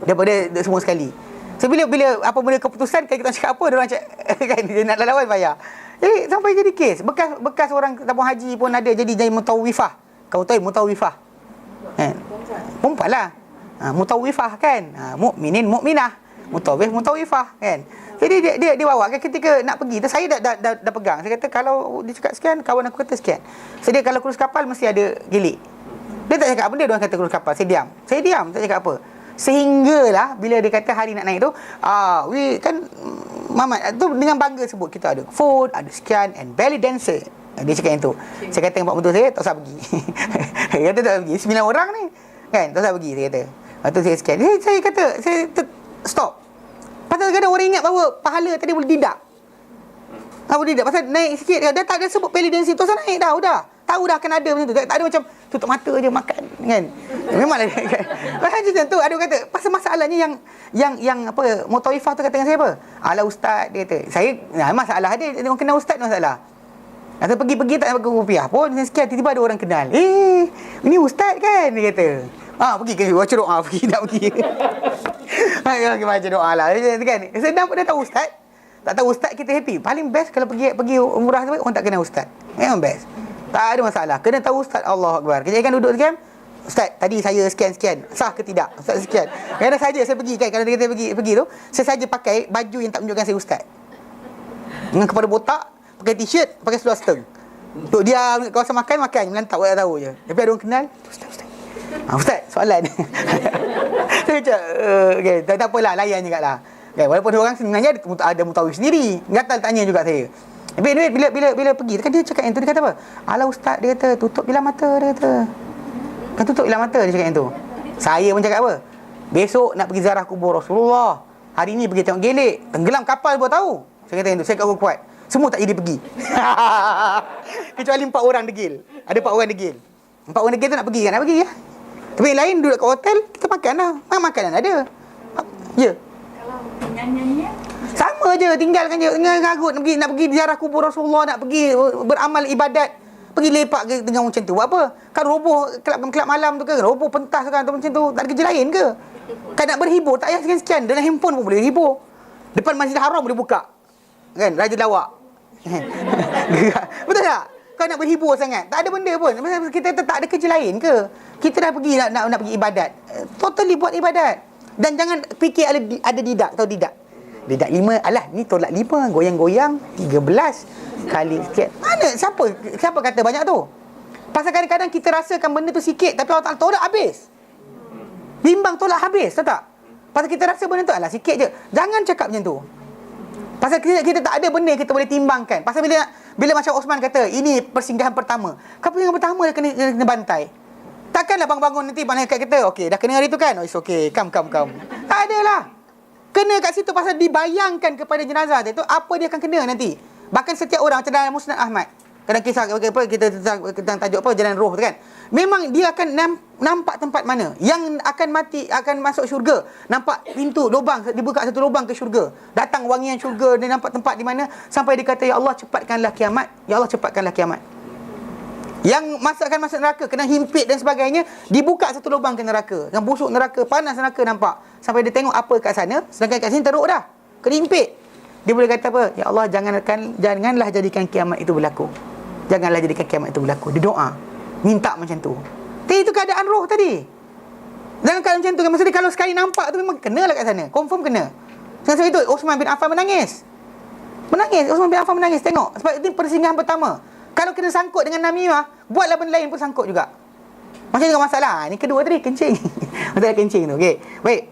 daripada semua sekali. So bila apa benda keputusan, kalau kita cakap apa, dia orang cakap kan dia nak lawan bayar. Jadi sampai jadi kes. Bekas orang tabung haji pun ada jadi mutawifah. Kau tahu mutawifah? Kan? Perempuan lah. Mutawifah kan. Mukminin mukminah. Mutawifah kan. Jadi dia bawa kan ketika nak pergi tu, saya dah pegang. Saya kata kalau dia cakap sekian, kawan aku kata sekian. So dia kalau krus kapal mesti ada gilik. Dia tak cakap apa, dia orang kata krus kapal. Saya diam, tak cakap apa. Sehinggalah bila dia kata hari nak naik tu, we kan Mamat tu dengan bangga sebut kita ada food, ada sekian and belly dancer. Dia cakap yang tu. Saya kata dengan pak mentua saya, tak usah pergi. Dia kata tak pergi. 9 orang ni. Kan, tak usah pergi saya kata. Lepas tu saya sekian. Saya kata, stop. Pasal kadang orang ingat bahawa pahala tadi boleh didak. Boleh didak. Pasal naik sikit, dia tak ada sebut belly dancer. Tak usah naik dah, udah. Tahu dah akan ada macam tu. Tak ada macam tutup mata je makan kan. Memanglah kan. Macam tu ada orang kata pasal masalahnya yang apa mutawifah tu kata dengan saya apa? Ala ustaz dia kata. Saya masalah dia orang kenal ustaz masalah. Atau pergi-pergi tak pakai rupiah pun sekian tiba-tiba ada orang kenal. Ini ustaz kan dia kata. Pergi ke baca doa pergi tak pergi. Pergi baca doa lah kan. Sedang pun dah tahu ustaz. Tak tahu ustaz kita happy. Paling best kalau pergi umrah tu orang tak kenal ustaz. Memang best. Tak ada masalah. Kena tahu ustaz. Allahu Akbar. Kejadian duduk sekian. Ustaz, tadi saya sekian-sekian. Sah ke tidak? Ustaz sekian. Kadang saja saya pergi kan. Kalau dia kata pergi tu, saya saja pakai baju yang tak menunjukkan saya ustaz. Dengan kepala botak, pakai t-shirt, pakai seluar seteng. Untuk dia kawasan makan, melantak, tak tahu je. Tapi ada orang kenal, ustaz. Ustaz, soalan. Saya cakap, okay, tak apalah, layan juga lah. Okay, walaupun orang sebenarnya ada mutawif sendiri. Gatal tanya juga saya. Tapi bila pergi, kan dia cakap yang tu, dia kata apa? Alah ustaz, dia kata, tutup bila mata, dia kata. Kan tutup bila mata, dia cakap yang tu. Saya pun cakap apa? Besok nak pergi ziarah kubur Rasulullah. Hari ni pergi tengok gelik. Tenggelam kapal pun tahu. Saya kata yang tu, saya kata kuat. Semua tak jadi pergi. Kecuali 4 orang degil. Ada 4 orang degil. 4 orang degil tu nak pergi kan? Nak pergi ya. Tapi yang lain duduk kat hotel, kita makan lah. Makanan ada. Ya. Kalau nyanyiannya sama je, tinggalkan je. Ngagut nak pergi ziarah kubur Rasulullah, nak pergi beramal ibadat. Pergi lepak ke dengan macam tu. Buat apa? Kan roboh kelab malam tu ke? Roboh pentas kan atau macam tu. Tak ada kerja lain ke? Kan nak berhibur, tak payah sekian-sekian. Dalam handphone pun boleh hibur. Depan Masjidil Haram boleh buka. Kan? Raja Lawak. Betul tak? Kau nak berhibur sangat. Tak ada benda pun. Kita tak ada kerja lain ke? Kita dah pergi nak pergi ibadat. Totally buat ibadat. Dan jangan fikir ada didak atau tidak. Dia nak 5, alah ni tolak 5, goyang-goyang 13 kali sikit. Mana siapa kata banyak tu? Pasal kadang-kadang kita rasakan benda tu sikit, tapi Allah Ta'ala tolak habis. Bimbang tolak habis, tahu tak? Pasal kita rasa benda tu alah sikit je. Jangan cakap macam tu. Pasal kita tak ada benda yang kita boleh timbangkan. Pasal bila macam Osman kata, ini persinggahan pertama. Kan persinggahan pertama dia kena bantai. Takkanlah bangun-bangun nanti malaikat kata, okey dah kena hari tu kan? Oh, it's okay. Come. Tak adalah. Kena kat situ pasal dibayangkan kepada jenazah tu apa dia akan kena nanti. Bahkan setiap orang macam dalam Musnad Ahmad. Kadang kisah apa kita tentang tajuk apa jalan roh tu kan. Memang dia akan nampak tempat mana yang akan mati, akan masuk syurga. Nampak pintu lubang, dibuka satu lubang ke syurga. Datang wangian syurga, dia nampak tempat di mana sampai dia kata ya Allah cepatkanlah kiamat. Ya Allah cepatkanlah kiamat. Yang akan masuk neraka kena himpit dan sebagainya, dibuka satu lubang ke neraka. Yang busuk neraka, panas neraka nampak. Sampai dia tengok apa kat sana, sedangkan kat sini teruk dah. Kena himpit. Dia boleh kata apa? Ya Allah janganlah jadikan kiamat itu berlaku. Janganlah jadikan kiamat itu berlaku. Dia doa. Minta macam tu. Tapi itu keadaan roh tadi. Dalam keadaan macam tu kan, maksudnya kalau sekali nampak tu memang kenalah kat sana. Confirm kena. Sebab itu Osman bin Affan menangis. Osman bin Affan menangis. Tengok. Sebab itu persinggahan pertama. Kalau kena sangkut dengan namimah, buatlah benda lain pun sangkut juga. Macam juga masalah. Ini kedua tadi, kencing. Masalah kencing tu. Okey. Baik.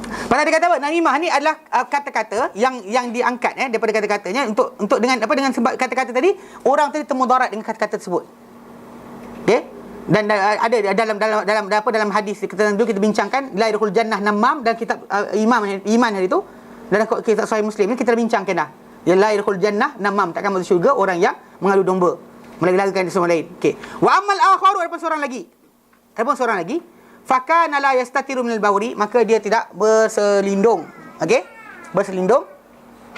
Pasal dia kata apa? Namimah ni adalah kata-kata yang diangkat daripada kata-katanya untuk dengan sebab kata-kata tadi, orang tadi termudarat dengan kata-kata tersebut. Okey? Dan ada dalam hadis kita dulu kita bincangkan la yadkhul jannah namam dalam kitab iman hari tu. Dalam kitab Sahih Muslim ni kita dah bincangkan dah. Ya la yadkhul jannah namam, takkan masuk syurga orang yang mengadu domba, melagi-lagikan semua lain. Okey. Wa amal akharu, ada seorang lagi. Fakana la yastatiru minal bauli, maka dia tidak berselindung. Okey? Berselindung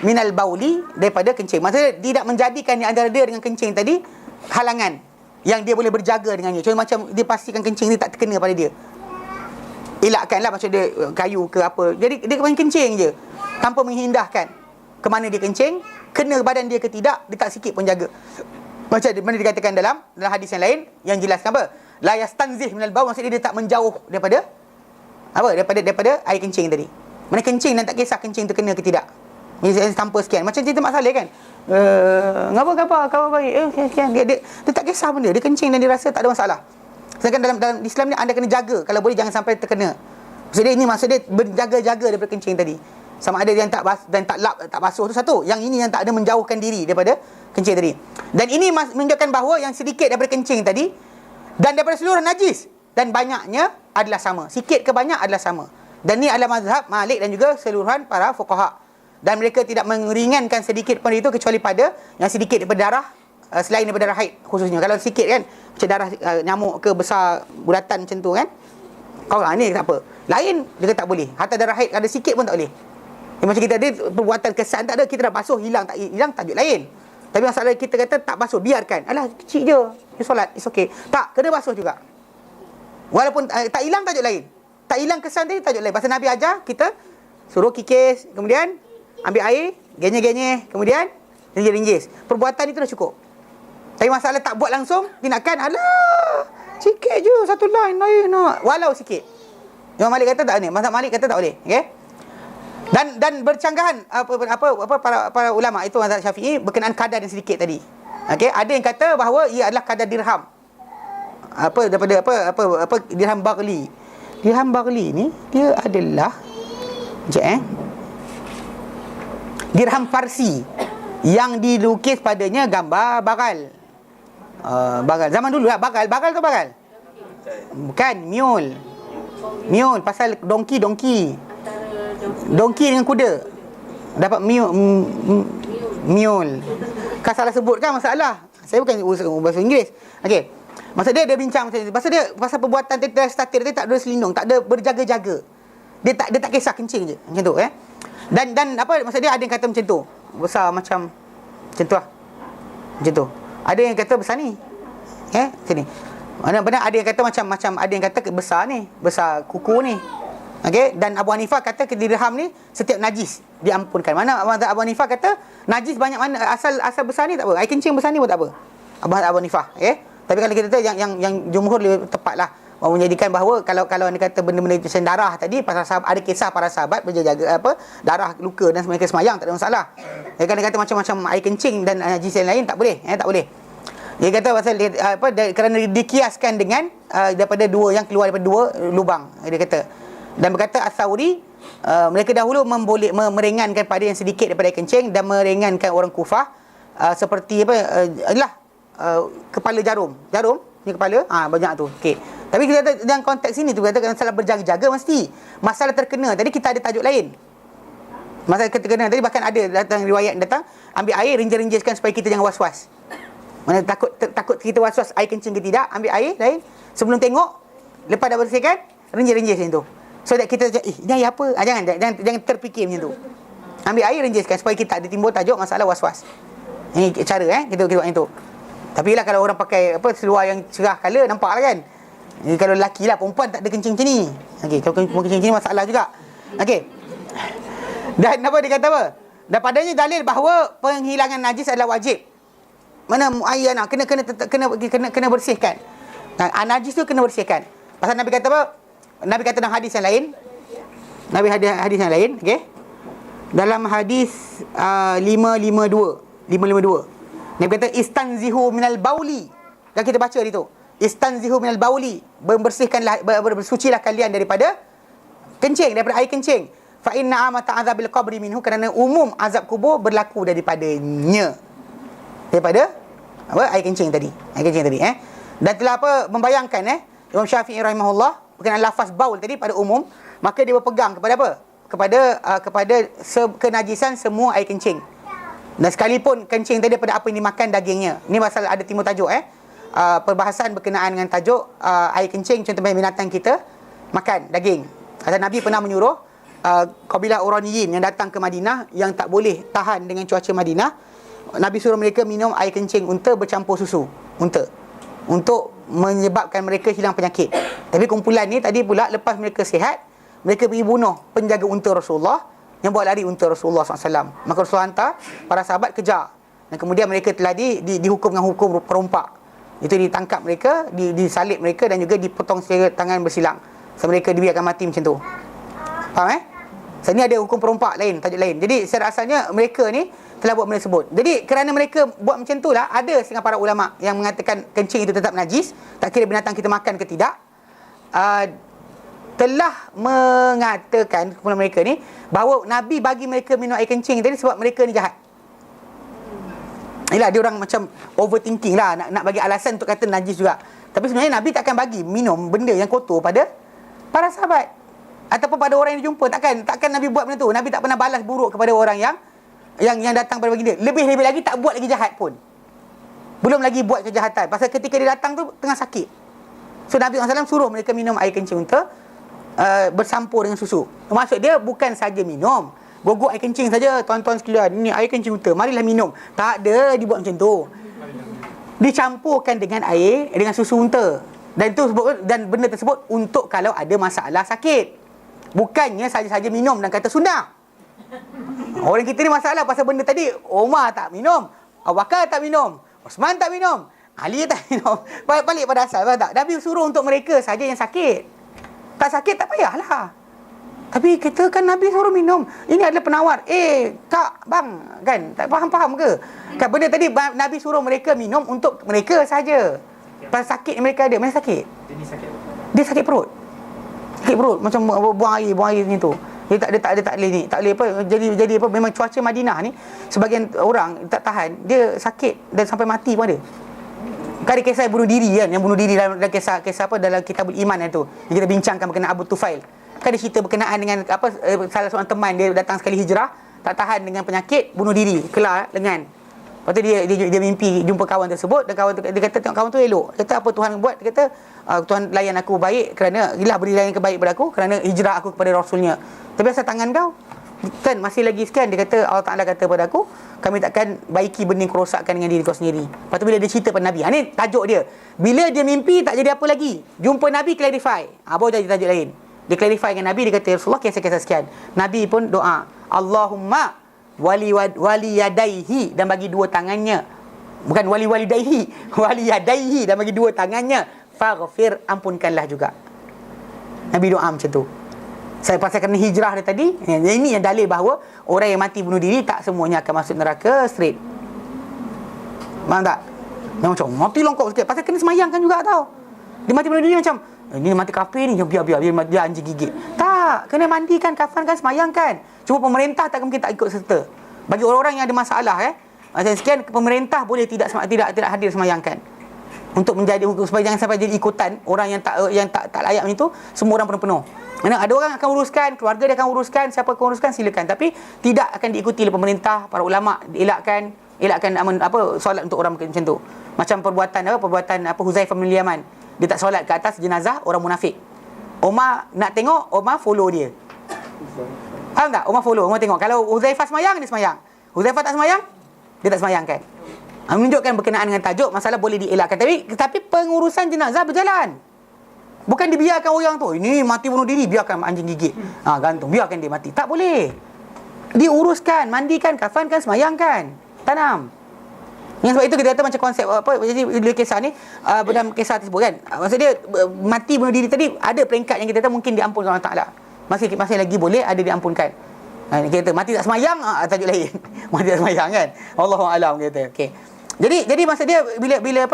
minal bauli, daripada kencing. Maksudnya tidak menjadikan di antara dia dengan kencing tadi halangan yang dia boleh berjaga dengannya. Contoh macam dia pastikan kencing ni tak terkena pada dia. Elakkanlah macam dia kayu ke apa. Jadi dia main kencing je tanpa mengindahkan ke mana dia kencing, kena badan dia ke tidak, dia tak sikit pun jaga. Macam mana dikatakan dalam hadis yang lain yang jelaskan apa? La yastanzih minal baul, maksudnya dia tak menjauh daripada air kencing tadi. Mana kencing dan tak kisah kencing tu kena ke tidak. Misalnya tanpa sekian. Macam cerita Mak Saleh kan. Ngapa khabar baik. Sekian. Dia tak kisah benda. Dia kencing dan dia rasa tak ada masalah. Sedangkan dalam Islam ni anda kena jaga. Kalau boleh jangan sampai terkena. Maksudnya berjaga-jaga daripada kencing tadi. Sama ada yang tak basuh tu satu. Yang ini yang tak ada menjauhkan diri daripada kencing tadi. Dan ini menunjukkan bahawa yang sedikit daripada kencing tadi dan daripada seluruh najis dan banyaknya adalah sama. Sikit ke banyak adalah sama. Dan ni adalah mazhab Malik dan juga seluruhan para fuqaha. Dan mereka tidak meringankan sedikit pun itu kecuali pada yang sedikit daripada darah, selain daripada darah haid khususnya. Kalau sikit kan, macam darah nyamuk ke besar bulatan macam tu kan, ni tak apa. Lain dia kata tak boleh. Hatta darah haid ada sikit pun tak boleh. Macam kita ada perbuatan kesan tak ada, kita dah basuh, hilang tajuk lain. Tapi masalah kita kata tak basuh, biarkan. Alah kecil je, dia solat, it's okay. Tak, kena basuh juga. Walaupun tak hilang tajuk lain. Tak hilang kesan dia tajuk lain. Pasal Nabi ajar kita suruh kikis, kemudian ambil air, genye-genye, kemudian rinjis. Perbuatan itu dah cukup. Tapi masalah tak buat langsung, tindakan, alah sikit je, satu line nak. Walau sikit. Imam Malik kata tak boleh. Mazhab Malik kata tak boleh. Okey? Dan bercanggahan para ulama itu mazhab Syafi'i berkenaan kadar yang sedikit tadi. Okey, ada yang kata bahawa ia adalah kadar dirham. Daripada dirham baghli. Dirham baghli ni dia adalah dirham Farsi yang dilukis padanya gambar bagal. Bagal zaman dulu lah, bagal tu bagal. Bukan mule. Mule pasal donkey. Donkey dengan kuda. Dapat mule. Kan salah sebut kan masalah. Saya bukan bahasa Inggeris. Okey. Maksud dia bincang macam ni. Pasal perbuatan dia statir dia tak ada selindung, tak ada berjaga-jaga. Dia tak kisah kencing je. Macam tu Dan maksud dia ada yang kata macam tu. Besar macam tu lah. Macam tu. Ada yang kata besar ni. Sini. Benar ada yang kata macam ada yang kata besar ni, besar kuku ni. Okey, dan Abu Hanifah kata dirham ni setiap najis diampunkan. Mana Abu Hanifah kata najis banyak mana asal besar ni tak apa. Air kencing besar ni pun tak apa. Abu Hanifah, okey. Tapi kalau kita tahu yang jumhur lebih tepatlah menjadikan bahawa kalau anda kata benda-benda macam darah tadi, pasal sahabat, ada kisah para sahabat berjaga darah, luka dan mereka semayang, tak ada masalah. Dia kata macam-macam air kencing dan najis yang lain tak boleh, tak boleh. Dia kata pasal kerana dikiaskan dengan daripada dua yang keluar daripada dua lubang, dia kata. Dan berkata As-Sawri, mereka dahulu meringankan pada yang sedikit daripada air kencing dan meringankan orang Kufah seperti adalah kepala jarum ni kepala banyak tu. Okey, tapi kita kata dalam konteks ini tu kata masalah berjaga-jaga mesti. Masalah terkena tadi kita ada tajuk lain. Masalah terkena tadi bahkan ada datang riwayat datang ambil air rinjis-rinjiskan supaya kita jangan was-was. Mana takut kita was-was air kencing ke tidak, ambil air lain sebelum tengok, lepas dah bersihkan rinjis-rinjis macam tu. So that kita ini air apa? Jangan terfikir macam tu. Ambil air rinjiskan supaya kita ada timbul tajuk masalah was-was. Ini cara kita buat yang tu. Tapi lah kalau orang pakai seluar yang cerah color, nampak lah kan. Jadi kalau lelaki lah, perempuan tak ada kencing macam ni. Okey, kalau kencing macam ni masalah juga. Okey. Dan apa dia kata apa? Dan padanya dalil bahawa penghilangan najis adalah wajib. Mana air kena bersihkan. Najis tu kena bersihkan. Pasal Nabi kata apa? Nabi kata dalam hadis yang lain. Nabi hadis yang lain, okey. Dalam hadis 552. Nabi kata istanzihu minal bauli. Dan kita baca di tu. Istanzihu minal bauli. Membersihkanlah, bersucilah kalian daripada kencing, daripada air kencing. Fa inna amata azabil qabri minhu, kerana umum azab kubur berlaku daripadanya. Daripada air kencing tadi. Dan telah membayangkan Imam Syafi'i rahimahullah berkenaan lafaz baul tadi pada umum, maka dia berpegang kepada apa? Kepada kenajisan semua air kencing. Dan sekalipun kencing tadi daripada apa yang dimakan dagingnya. Ini pasal ada timbul tajuk perbahasan berkenaan dengan tajuk air kencing, contohnya binatang kita makan daging. Kata Nabi pernah menyuruh kabilah Uraniyin yang datang ke Madinah, yang tak boleh tahan dengan cuaca Madinah, Nabi suruh mereka minum air kencing unta bercampur susu unta, untuk menyebabkan mereka hilang penyakit. Tapi kumpulan ni tadi pula, lepas mereka sihat, mereka pergi bunuh penjaga unta Rasulullah yang bawa lari unta Rasulullah SAW. Maka Rasulullah hantar para sahabat kejar, dan kemudian mereka telah dihukum dengan hukum perompak. Itu ditangkap mereka, disalib mereka, dan juga dipotong secara tangan bersilang. So mereka dibiarkan mati macam tu. Faham So ni ada hukum perompak lain, tajuk lain. Jadi secara asalnya mereka ni telah buat benda tersebut. Jadi kerana mereka buat macam tu lah, ada setengah para ulama yang mengatakan kencing itu tetap najis, tak kira binatang kita makan ke tidak. Telah mengatakan kumpulan mereka ni bahawa Nabi bagi mereka minum air kencing tadi sebab mereka ni jahat. Yelah, dia orang macam overthinking lah, nak bagi alasan untuk kata najis juga. Tapi sebenarnya Nabi takkan bagi minum benda yang kotor pada para sahabat ataupun pada orang yang dijumpa. Takkan Nabi buat benda tu. Nabi tak pernah balas buruk kepada orang yang datang pada baginda. Lebih lagi tak buat lagi jahat pun. Belum lagi buat kejahatan. Pasal ketika dia datang tu tengah sakit. So Nabi SAW suruh mereka minum air kencing unta bersampur dengan susu. Maksud dia bukan saja minum, gogok air kencing saja, tuan-tuan sekalian, ini air kencing unta, marilah minum. Tak ada dibuat macam tu. Dicampurkan dengan air, dengan susu unta. Dan benda tersebut untuk kalau ada masalah sakit. Bukannya saja-saja minum dan kata sunnah. Orang kita ni masalah pasal benda tadi. Umar tak minum, Abu Bakar tak minum, Osman tak minum, Ali tak minum. Balik pada asal, tak? Nabi suruh untuk mereka saja yang sakit. Tak sakit tak payahlah. Tapi kita kan Nabi suruh minum. Ini adalah penawar. Kak, bang, kan? Tak faham ke? Kan benda tadi Nabi suruh mereka minum untuk mereka saja. Pasal sakit yang mereka ada. Mana sakit? Dia sakit perut. Sakit perut macam buang air macam tu. Dia tak boleh ni. Tak boleh apa. Jadi apa, memang cuaca Madinah ni sebagian orang tak tahan, dia sakit dan sampai mati pun ada. Kan ada kisah bunuh diri kan, yang bunuh diri dalam kisah apa dalam Kitabul Iman itu. Yang kita bincangkan berkenaan Abu Tufail. Kan ada cerita berkenaan dengan apa, salah seorang teman dia datang sekali hijrah, tak tahan dengan penyakit, bunuh diri, kelar lengan. Lepas tu dia mimpi jumpa kawan tersebut, dan kawan tu dia kata tengok kawan tu elok. Kata apa Tuhan buat? Dia kata Tuhan layan aku baik kerana beri layan kebaik kepada aku kerana hijrah aku kepada Rasulnya. Tapi asal tangan kau kan masih lagi sekian. Dia kata Allah Ta'ala kata pada aku, kami takkan baiki benda yang kerosakkan dengan diri kau sendiri. Lepas tu bila dia cerita pada Nabi, ni tajuk dia. Bila dia mimpi tak jadi apa lagi, jumpa Nabi clarify, baru jadi tajuk lain. Dia clarify dengan Nabi, dia kata Rasulullah kisah-kisah sekian. Nabi pun doa, Allahumma wali yadaihi, dan bagi dua tangannya. Bukan wali walidaihi, wali yadaihi, dan bagi dua tangannya faghfir, ampunkanlah juga. Nabi doa macam tu. Saya pasal kerana hijrah dia tadi, ini yang dalil bahawa orang yang mati bunuh diri tak semuanya akan masuk neraka straight. Faham tak? Yang macam mati longkok sikit pasal kena semayangkan juga tau. Dia mati bunuh diri macam ini mati kafir ni, biar anjing gigit. Tak, kena mandikan, kafankan, semayangkan. Cuma pemerintah tak mungkin tak ikut serta. Bagi orang-orang yang ada masalah macam sekian, pemerintah boleh tidak hadir semayangkan. Untuk menjadi supaya jangan sampai jadi ikutan orang yang tak layak macam tu, semua orang penuh-penuh. Mana ada orang akan uruskan, keluarga dia akan uruskan, siapa akan uruskan silakan, tapi tidak akan diikuti oleh pemerintah, para ulama elakkan solat untuk orang macam tu. Macam perbuatan Huzaifah bin Yaman. Dia tak solat ke atas jenazah orang munafik. Umar nak tengok, Umar follow dia. Faham tak? Umar follow, Umar tengok. Kalau Huzaifah semayang, dia semayang. Huzaifah tak semayang, dia tak semayangkan. Menunjukkan berkenaan dengan tajuk masalah boleh dielakkan. Tapi pengurusan jenazah berjalan. Bukan dibiarkan orang tu, ini mati bunuh diri, biarkan anjing gigit. Gantung, biarkan dia mati. Tak boleh. Diuruskan, mandikan, kafankan, semayangkan. Tanam. Yang sebab itu kita kata macam konsep jadi bila kisah ni dalam kisah tersebut kan. Maksud dia mati bunuh diri tadi ada peringkat yang kita kata mungkin diampunkan Allah Taala. Masih lagi boleh ada diampunkan. Kita kata mati tak semayang tajuk lain. Mati tak semayang kan. Wallahu a'lam kita. Okey. Jadi maksud dia bila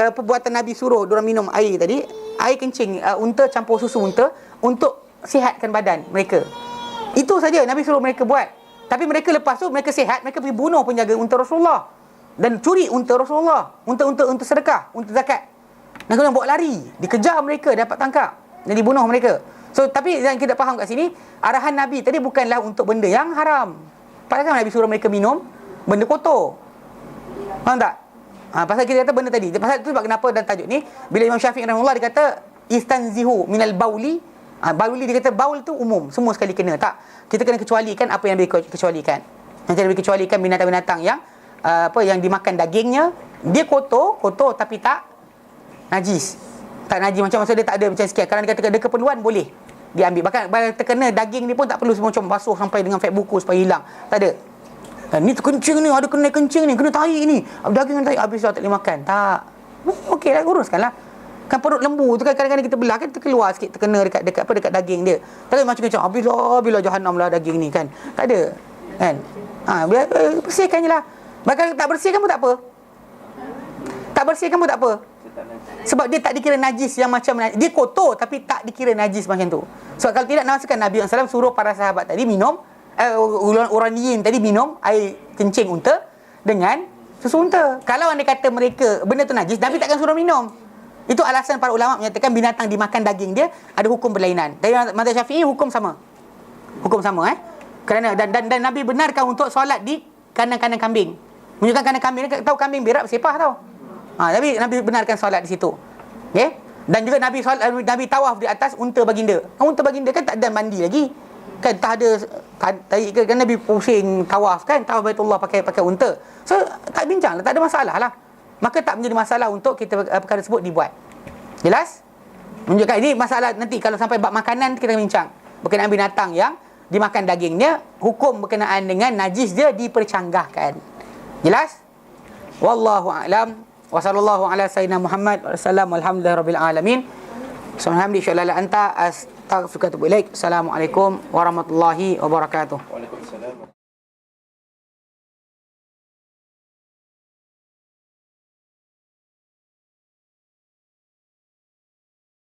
perbuatan Nabi suruh diorang minum air tadi, air kencing unta campur susu unta untuk sihatkan badan mereka. Itu saja Nabi suruh mereka buat. Tapi mereka lepas tu mereka sihat, mereka pergi bunuh penjaga unta Rasulullah dan curi unta Rasulullah, unta sedekah, unta zakat. Dan kemudian bawa lari, dikejar mereka, dapat tangkap dan dibunuh mereka. So tapi yang kita faham kat sini, arahan Nabi tadi bukanlah untuk benda yang haram. Pasal Nabi suruh mereka minum benda kotor. Faham tak? Pasal kita kata benda tadi. Pasal tu sebab kenapa dan tajuk ni bila Imam Syafi'i rahimahullah dia kata istanzihu minal bauli. Bauli dia kata baul tu umum, semua sekali kena. Tak, kita kena kecualikan apa yang dikecualikan. Yang tidak dikecualikan binatang-binatang yang yang dimakan dagingnya, dia kotor tapi tak najis. Tak najis macam dia tak ada macam sekian. Kalau dia kata ada keperluan boleh diambil. Bahkan terkena daging ni pun tak perlu macam basuh sampai dengan fat buku supaya hilang. Tak ada. Ni terkencing ni, ada kena kencing ni, kena tahi ni. Daging dengan tahi habis dah tak boleh makan. Tak. Okeylah, uruskanlah. Kan perut lembu tu kan kadang-kadang kita belah kan terkeluar sikit, terkena dekat daging dia. Tak ada macam habislah jahanam lah daging ni kan. Tak ada. Kan? Bersihkan je lah. Bahkan tak bersihkan pun tak apa. Tak bersihkan pun tak apa. Sebab dia tak dikira najis yang macam dia kotor tapi tak dikira najis macam tu. Sebab kalau tidak Nabi SAW suruh para sahabat tadi minum Uraniyin tadi minum air kencing unta dengan susu unta. Kalau anda kata mereka benda tu najis, Nabi takkan suruh minum. Itu alasan para ulama menyatakan binatang dimakan daging dia ada hukum berlainan. Dari mazhab Syafi'i hukum sama. Hukum sama kerana dan Nabi benarkan untuk solat di kandang-kandang kambing. Menunjukkan kandang kambing, tahu kambing berak bersepah tahu. Tapi Nabi benarkan solat di situ. Okey? Dan juga Nabi tawaf di atas unta baginda. Unta baginda kan tak ada mandi lagi. Kan tak ada kan Nabi pusing tawaf kan, tawaf Baitullah pakai unta. So tak bincang lah, tak ada masalah lah. Maka tak menjadi masalah untuk kita perkara tersebut dibuat. Jelas? Menunjukkan ini masalah nanti kalau sampai bab makanan kita bincang. Berkenaan binatang yang dimakan dagingnya, hukum berkenaan dengan najis dia dipercanggahkan. Jelas? Wallahu a'lam. Wa sallallahu ala sayyidina Muhammad wa sallam walhamdulillahirabbil alamin. Subhanallah la anta astaghfiruka wa atubu ilaik. Assalamualaikum warahmatullahi wabarakatuh.